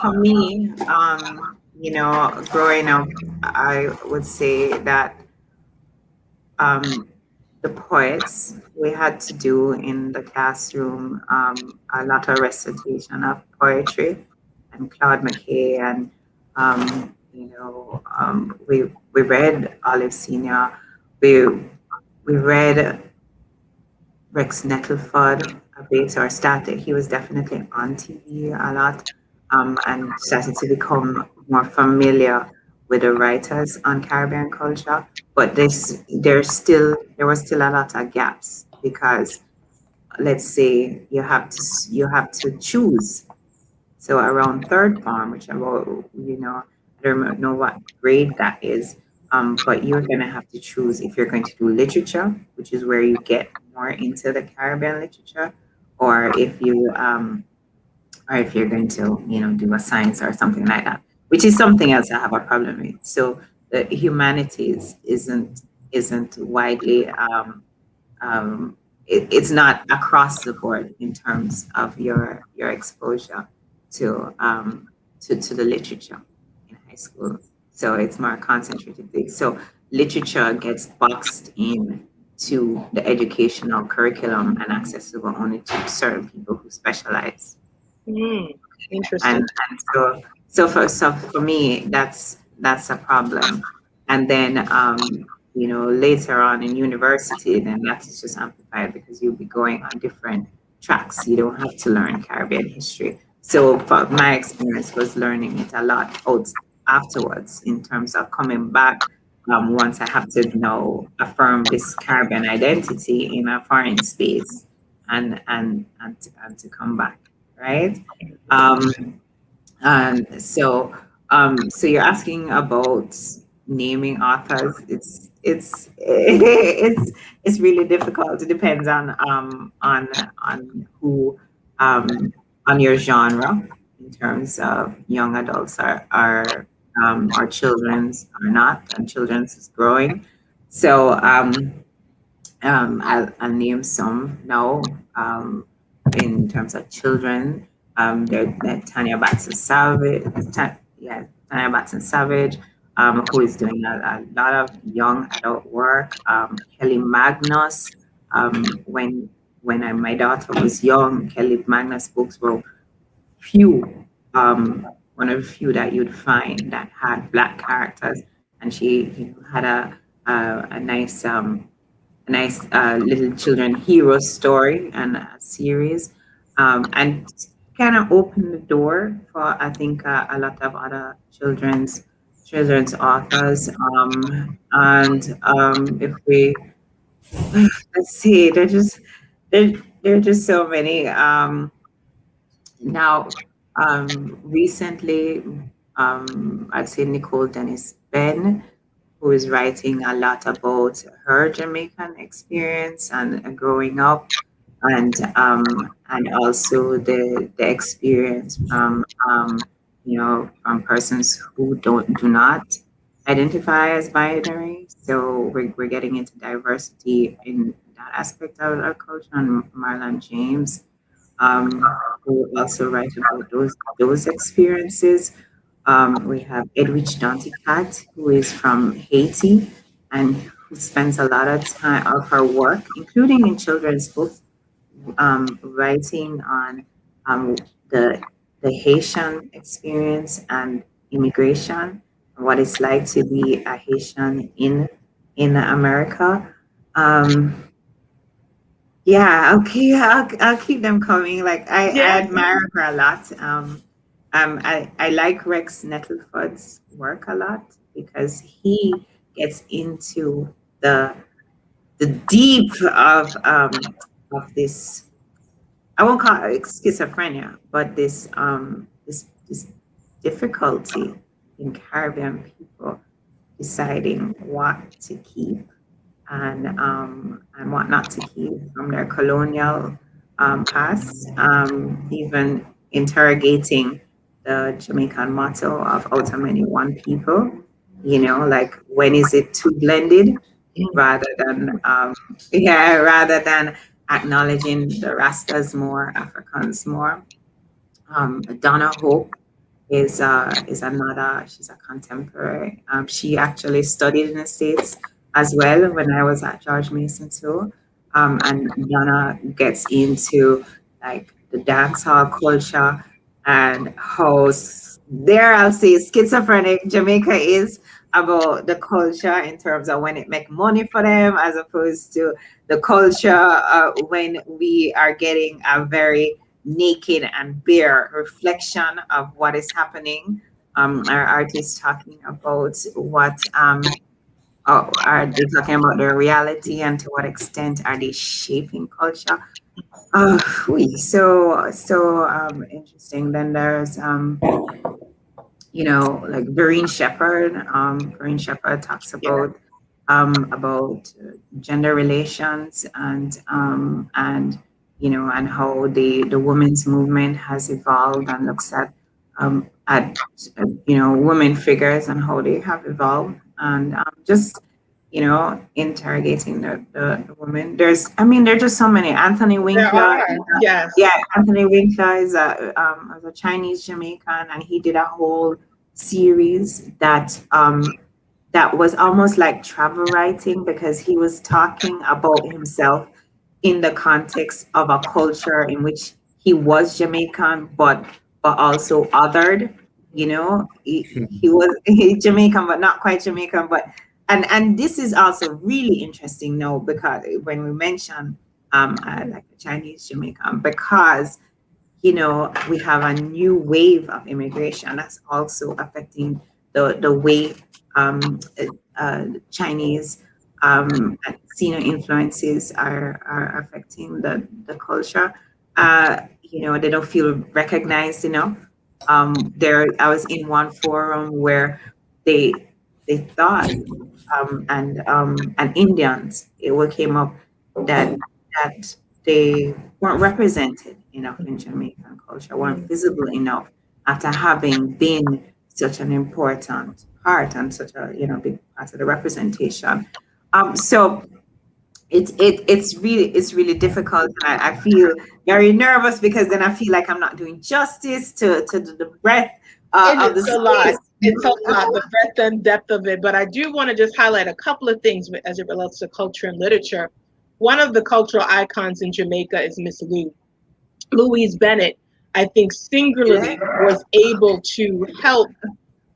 for me, growing up, I would say that the poets, we had to do in the classroom a lot of recitation of poetry, and Claude McKay, and we read Olive Senior, we read Rex Nettleford, a bit, or started. He was definitely on TV a lot, and started to become more familiar with the writers on Caribbean culture. But there was still a lot of gaps, because let's say you have to choose. So around third form, which about I don't know what grade that is, but you're gonna have to choose if you're going to do literature, which is where you get more into the Caribbean literature, or if you or if you're going to, do a science or something like that, which is something else I have a problem with. So the humanities isn't widely it's not across the board in terms of your exposure to to the literature in high school. So it's more concentrated thing. So literature gets boxed in to the educational curriculum and accessible only to certain people who specialize. Interesting. And so for me, that's a problem. And then later on in university, then that is just amplified because you'll be going on different tracks. You don't have to learn Caribbean history. So for my experience was learning it a lot out afterwards in terms of coming back. Once I have to affirm this Caribbean identity in a foreign space and to come back, right? And so you're asking about naming authors. It's really difficult. It depends on who on your genre in terms of young adults are children's are not, and children's is growing. So I'll name some now. In terms of children, there Tanya Batson Savage, Tanya Batson Savage, who is doing a lot of young adult work. Kelly Magnus, when my daughter was young, Kelly Magnus books were few, one of the few that you'd find that had Black characters, and she had a nice little children hero story and a series, and kind of opened the door for I think a lot of other children's authors. And if we let's see, there are just so many. Now, recently, I'd say Nicole Dennis Ben, who is writing a lot about her Jamaican experience and growing up, and also the experience from persons who do not identify as binary. So we're getting into diversity in that aspect of our culture. And Marlon James, who also write about those experiences. We have Edwidge Dantecat, who is from Haiti and who spends a lot of time of her work, including in children's books, writing on um, the the Haitian experience and immigration, what it's like to be a Haitian in America. Um, yeah, okay, I'll keep them coming. Like I Yeah. admire her a lot. I like Rex Nettleford's work a lot because he gets into the deep of this. I won't call it schizophrenia, but this difficulty in Caribbean people deciding what to keep and what not to keep from their colonial past, even interrogating the Jamaican motto of out of many one people, like when is it too blended rather than rather than acknowledging the Rastas more, Africans more. Donna Hope is another. She's a contemporary. She actually studied in the States as well when I was at George Mason too. And Donna gets into like the dance hall culture and how there I'll say schizophrenic Jamaica is about the culture in terms of when it make money for them as opposed to the culture when we are getting a very naked and bare reflection of what is happening. Our artists talking about what are they talking about their reality and to what extent are they shaping culture? So interesting. Then there's like Doreen Shepherd. Doreen Shepherd talks about gender relations and and how the women's movement has evolved and looks at women figures and how they have evolved, and just interrogating the women. There's just so many. Anthony There Winkler, are, yes. yeah, Anthony Winkler is a Chinese Jamaican, and he did a whole series that was almost like travel writing, because he was talking about himself in the context of a culture in which he was Jamaican, but also othered. He was Jamaican, but not quite Jamaican. But and this is also really interesting now, because when we mention like a Chinese Jamaican, because we have a new wave of immigration that's also affecting the way Chinese and senior influences are affecting the culture. They don't feel recognized enough. I was in one forum where they thought and Indians, it came up that they weren't represented enough in Jamaican culture, weren't visible enough after having been such an important part and such a big part of the representation. So it's really difficult, and I feel very nervous, because then I feel like I'm not doing justice to the breadth of the It's a lot. space. It's a lot, the breadth and depth of it. But I do want to just highlight a couple of things as it relates to culture and literature. One of the cultural icons in Jamaica is Miss Lou. Louise Bennett, I think, singularly was able to help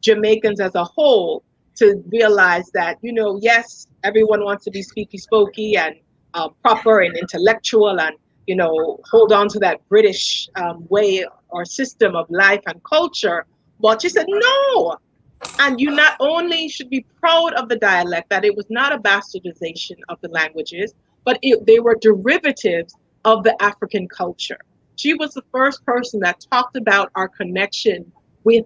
Jamaicans as a whole to realize that, yes, everyone wants to be speaky spokey and proper and intellectual and, hold on to that British way or system of life and culture. But she said, no. And you not only should be proud of the dialect, that it was not a bastardization of the languages, but they were derivatives of the African culture. She was the first person that talked about our connection with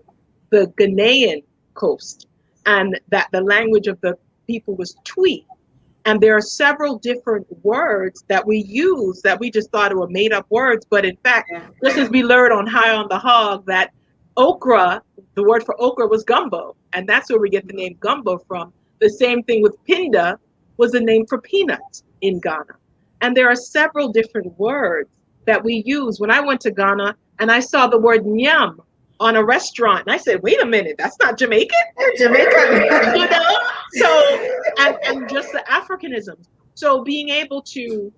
the Ghanaian coast, and that the language of the people was Twi. And there are several different words that we use that we just thought were made up words. But in fact, just as we learned on High on the Hog, that okra, the word for okra was gumbo. And that's where we get the name gumbo from. The same thing with pinda was the name for peanuts in Ghana. And there are several different words that we use. When I went to Ghana and I saw the word nyam on a restaurant, and I said, wait a minute, that's not Jamaican? Jamaican. So, and just the Africanisms. So being able to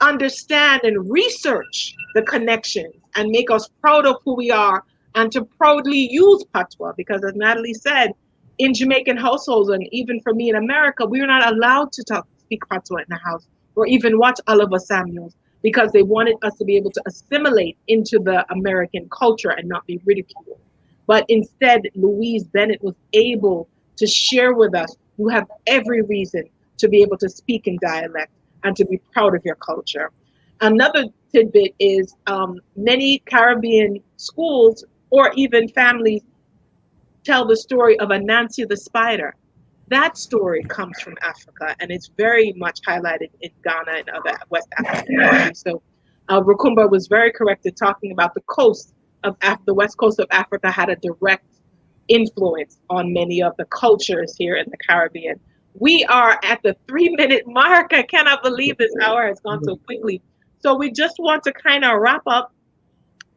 understand and research the connections and make us proud of who we are, and to proudly use patois, because as Natalie said, in Jamaican households, and even for me in America, we were not allowed to speak patois in the house or even watch Oliver Samuels, because they wanted us to be able to assimilate into the American culture and not be ridiculed. But instead, Louise Bennett was able to share with us, you have every reason to be able to speak in dialect and to be proud of your culture. Another tidbit is many Caribbean schools or even families tell the story of Anansi the spider. That story comes from Africa, and it's very much highlighted in Ghana and other West African countries. So Rukuumba was very correct in talking about the coast of the west coast of Africa had a direct influence on many of the cultures here in the Caribbean. We are at the 3-minute mark. I cannot believe this hour has gone so quickly. So we just want to kind of wrap up,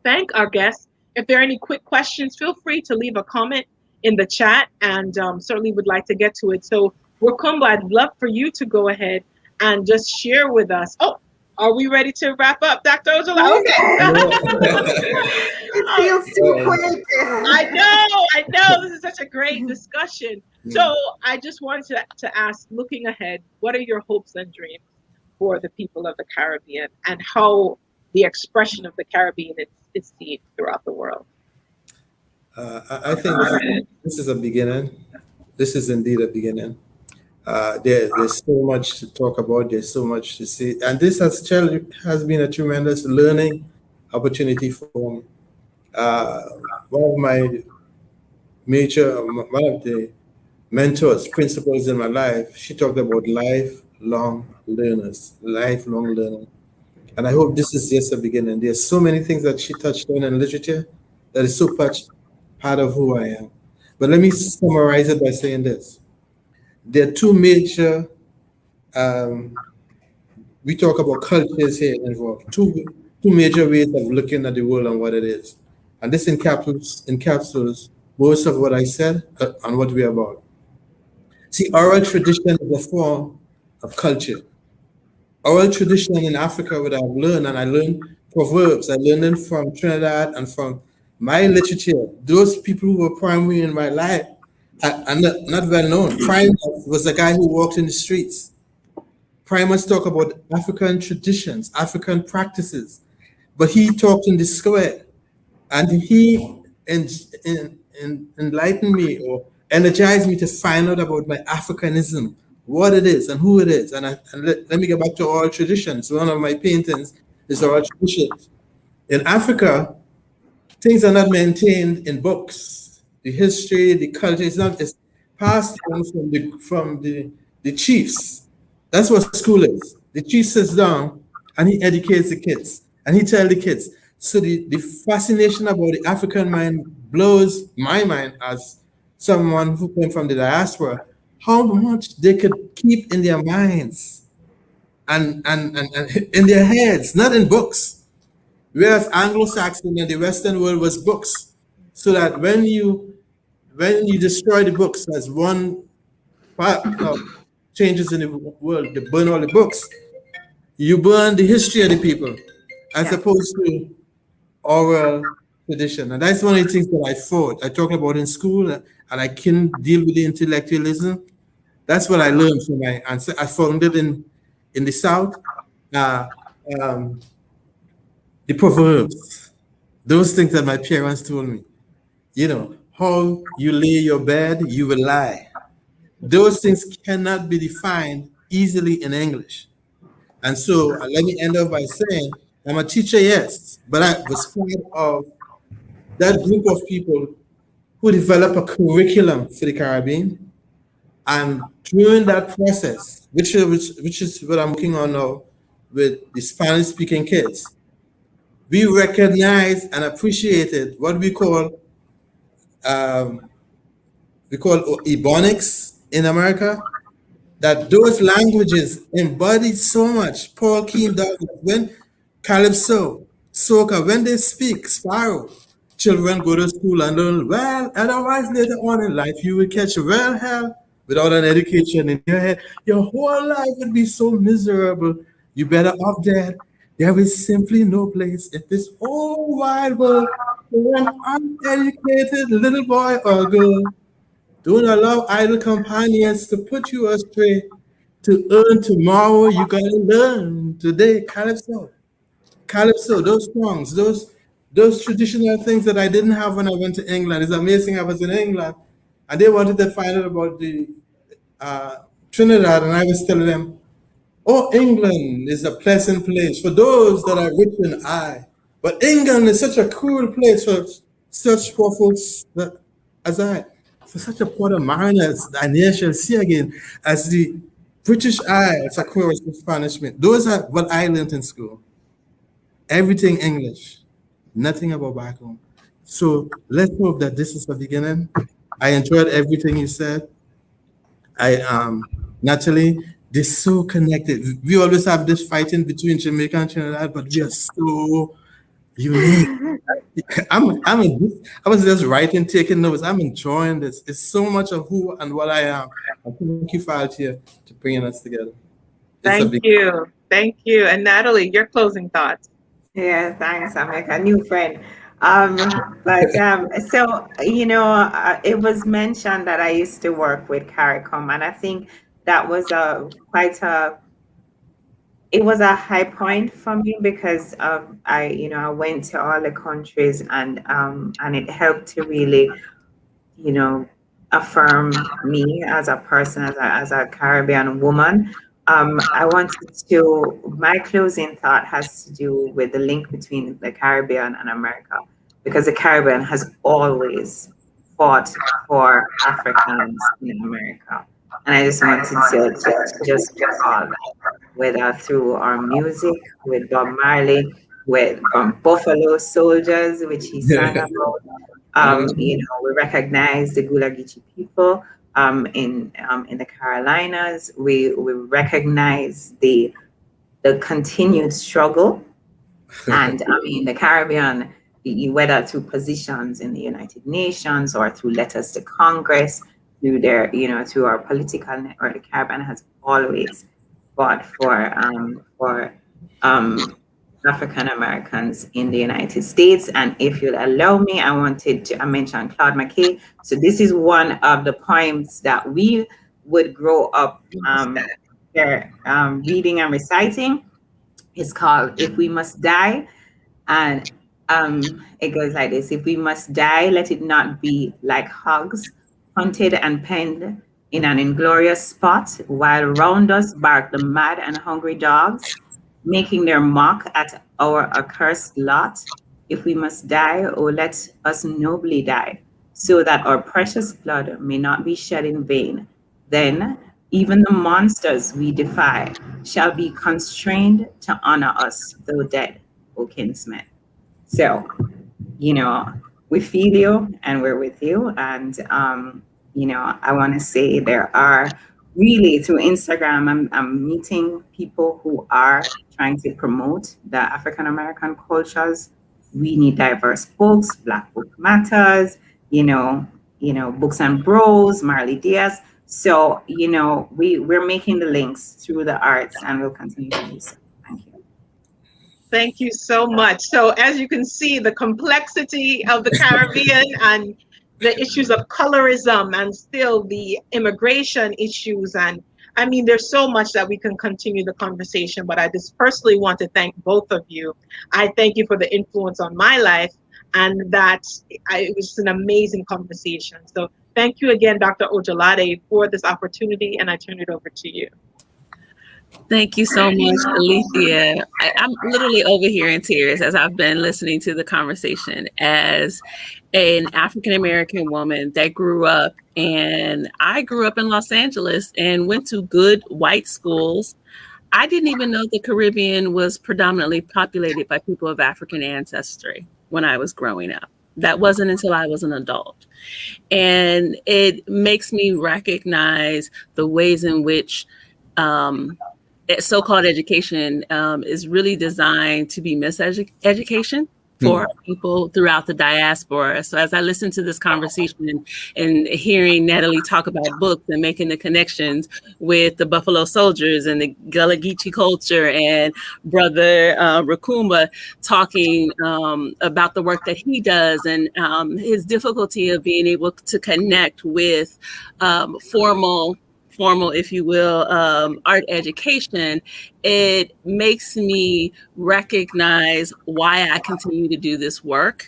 thank our guests. If there are any quick questions, feel free to leave a comment in the chat, and certainly would like to get to it. So Rukuumba, I'd love for you to go ahead and just share with us. Oh, are we ready to wrap up, Dr. Ojala? Okay. It feels too quick. I know. This is such a great discussion. So I just wanted to ask, looking ahead, what are your hopes and dreams for the people of the Caribbean, and how the expression of the Caribbean is seen throughout the world? I think this is a beginning. This is indeed a beginning. There's so much to talk about. There's so much to see, and this has been a tremendous learning opportunity for me. One of the mentors, principals in my life, she talked about lifelong learning. And I hope this is just the beginning. There's so many things that she touched on in literature that is so much part of who I am. But let me summarize it by saying this. There are two major, we talk about cultures here involved, two major ways of looking at the world and what it is. And this encapsulates most of what I said and what we're about. See, oral tradition is a form of culture. Oral tradition in Africa, what I've learned, and I learned proverbs, I learned them from Trinidad and from my literature. Those people who were primary in my life are not well known. Primus was the guy who walked in the streets. Primus talked about African traditions, African practices, but he talked in the square, and he enlightened me or energized me to find out about my Africanism, what it is and who it is. And let me get back to oral traditions. One of my paintings is oral traditions. In Africa, things are not maintained in books. The history, the culture it's passed down from the chiefs. That's what school is. The chief sits down and he educates the kids and he tells the kids. So the fascination about the African mind blows my mind as someone who came from the diaspora, how much they could keep in their minds and in their heads, not in books. Whereas Anglo-Saxon and the Western world was books. So that when you destroy the books as one part of changes in the world, they burn all the books, you burn the history of the people as opposed to oral tradition. And that's one of the things that I fought. I talked about in school, and I couldn't deal with the intellectualism. That's what I learned from my ancestors. I found it in the South. The proverbs, those things that my parents told me. You know, how you lay your bed, you will lie. Those things cannot be defined easily in English. And so let me end up by saying, I'm a teacher, yes, but I was part of that group of people who develop a curriculum for the Caribbean. And during that process, which is what I'm working on now with the Spanish-speaking kids, we recognize and appreciated what we call Ebonics in America, that those languages embody so much. Paul Keene Douglas, when Calypso, Soca, when they speak Sparrow, children go to school and learn well, otherwise later on in life you will catch well hell without an education in your head. Your whole life would be so miserable. You better off dead. There is simply no place in this whole wide world for an uneducated little boy or girl. Don't allow idle companions to put you astray. To earn tomorrow, you gotta learn today. Calypso, those songs, those traditional things that I didn't have when I went to England. It's amazing I was in England, and they wanted to find out about the Trinidad, and I was telling them, "Oh, England is a pleasant place for those that are rich in eye, but England is such a cruel place for such poor folks as I." For such a poor mariners, I ne'er shall see again, as the British Isles across with punishment. Those are what I learned in school. Everything English, nothing about back home. So let's hope that this is the beginning. I enjoyed everything you said. Natalie, they're so connected. We always have this fighting between Jamaica and Trinidad, but we are so unique. I was just writing, taking notes. I'm enjoying this. It's so much of who and what I am. I thank you for Alethea to bringing us together. Thank you. And Natalie, your closing thoughts. Yeah, thanks. I'm like a new friend. So it was mentioned that I used to work with CARICOM, and I think that was it was a high point for me because I went to all the countries, and it helped to really affirm me as a person, as a Caribbean woman. My closing thought has to do with the link between the Caribbean and America, because the Caribbean has always fought for Africans in America. And I just wanted to just all that. whether through our music with Bob Marley, from Buffalo Soldiers, which he sang about. We recognize the Gullah Geechee people in the Carolinas. We recognize the continued struggle, and in the Caribbean, whether through positions in the United Nations or through letters to Congress, through through our political network, the Caribbean has always fought for African Americans in the United States. And if you'll allow me, I wanted to mention Claude McKay. So this is one of the poems that we would grow up reading and reciting. It's called If We Must Die. And it goes like this: if we must die, let it not be like hogs, hunted and penned in an inglorious spot, while round us bark the mad and hungry dogs, making their mock at our accursed lot. If we must die, oh, let us nobly die, so that our precious blood may not be shed in vain. Then even the monsters we defy shall be constrained to honor us, though dead, O kinsmen. So, we feel you and we're with you. And, I want to say there are really, through Instagram, I'm meeting people who are trying to promote the African American cultures. We need diverse books. Black Book Matters, Books and Bros, Marley Diaz. So, we're making the links through the arts, and we'll continue to do so. Thank you. Thank you so much. So as you can see, the complexity of the Caribbean and the issues of colorism and still the immigration issues. And I mean, there's so much that we can continue the conversation, but I just personally want to thank both of you. I thank you for the influence on my life, and that it was an amazing conversation. So thank you again, Dr. Ojelade, for this opportunity, and I turn it over to you. Thank you so much, Alethea. I'm literally over here in tears as I've been listening to the conversation as an African-American woman that grew up, and I grew up in Los Angeles and went to good white schools. I didn't even know the Caribbean was predominantly populated by people of African ancestry when I was growing up. That wasn't until I was an adult. And it makes me recognize the ways in which so-called education is really designed to be miseducation for people throughout the diaspora. So as I listen to this conversation and hearing Natalie talk about books and making the connections with the Buffalo Soldiers and the Gullah Geechee culture, and Brother Rukuumba talking about the work that he does and his difficulty of being able to connect with formal, if you will, art education, it makes me recognize why I continue to do this work.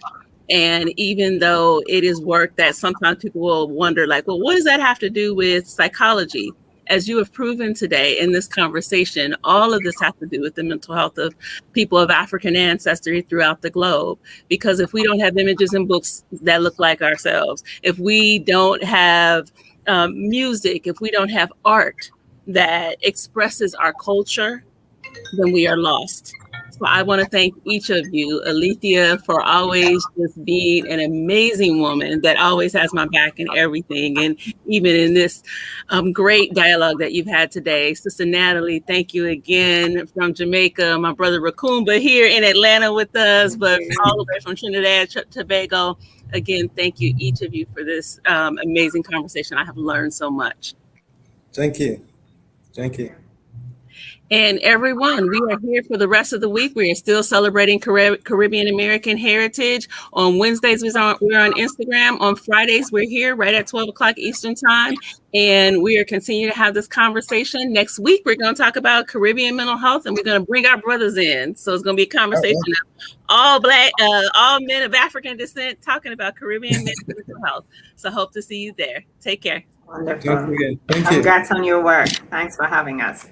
And even though it is work that sometimes people will wonder, like, well, what does that have to do with psychology? As you have proven today in this conversation, all of this has to do with the mental health of people of African ancestry throughout the globe. Because if we don't have images and books that look like ourselves, if we don't have music, if we don't have art that expresses our culture, then we are lost. So I want to thank each of you, Alethea, for always just being an amazing woman that always has my back in everything. And even in this great dialogue that you've had today. Sister Natalie, thank you again from Jamaica. My brother Rukuumba here in Atlanta with us, but all the way from Trinidad, Tobago. Again, thank you, each of you, for this amazing conversation. I have learned so much. Thank you. Thank you. And everyone, we are here for the rest of the week. We are still celebrating Caribbean American heritage. On Wednesdays, we're on Instagram. On Fridays, we're here right at 12 o'clock Eastern time. And we are continuing to have this conversation. Next week, we're going to talk about Caribbean mental health, and we're going to bring our brothers in. So it's going to be a conversation of all men of African descent talking about Caribbean mental health. So hope to see you there. Take care. Wonderful. Thank you. Congrats on your work. Thanks for having us.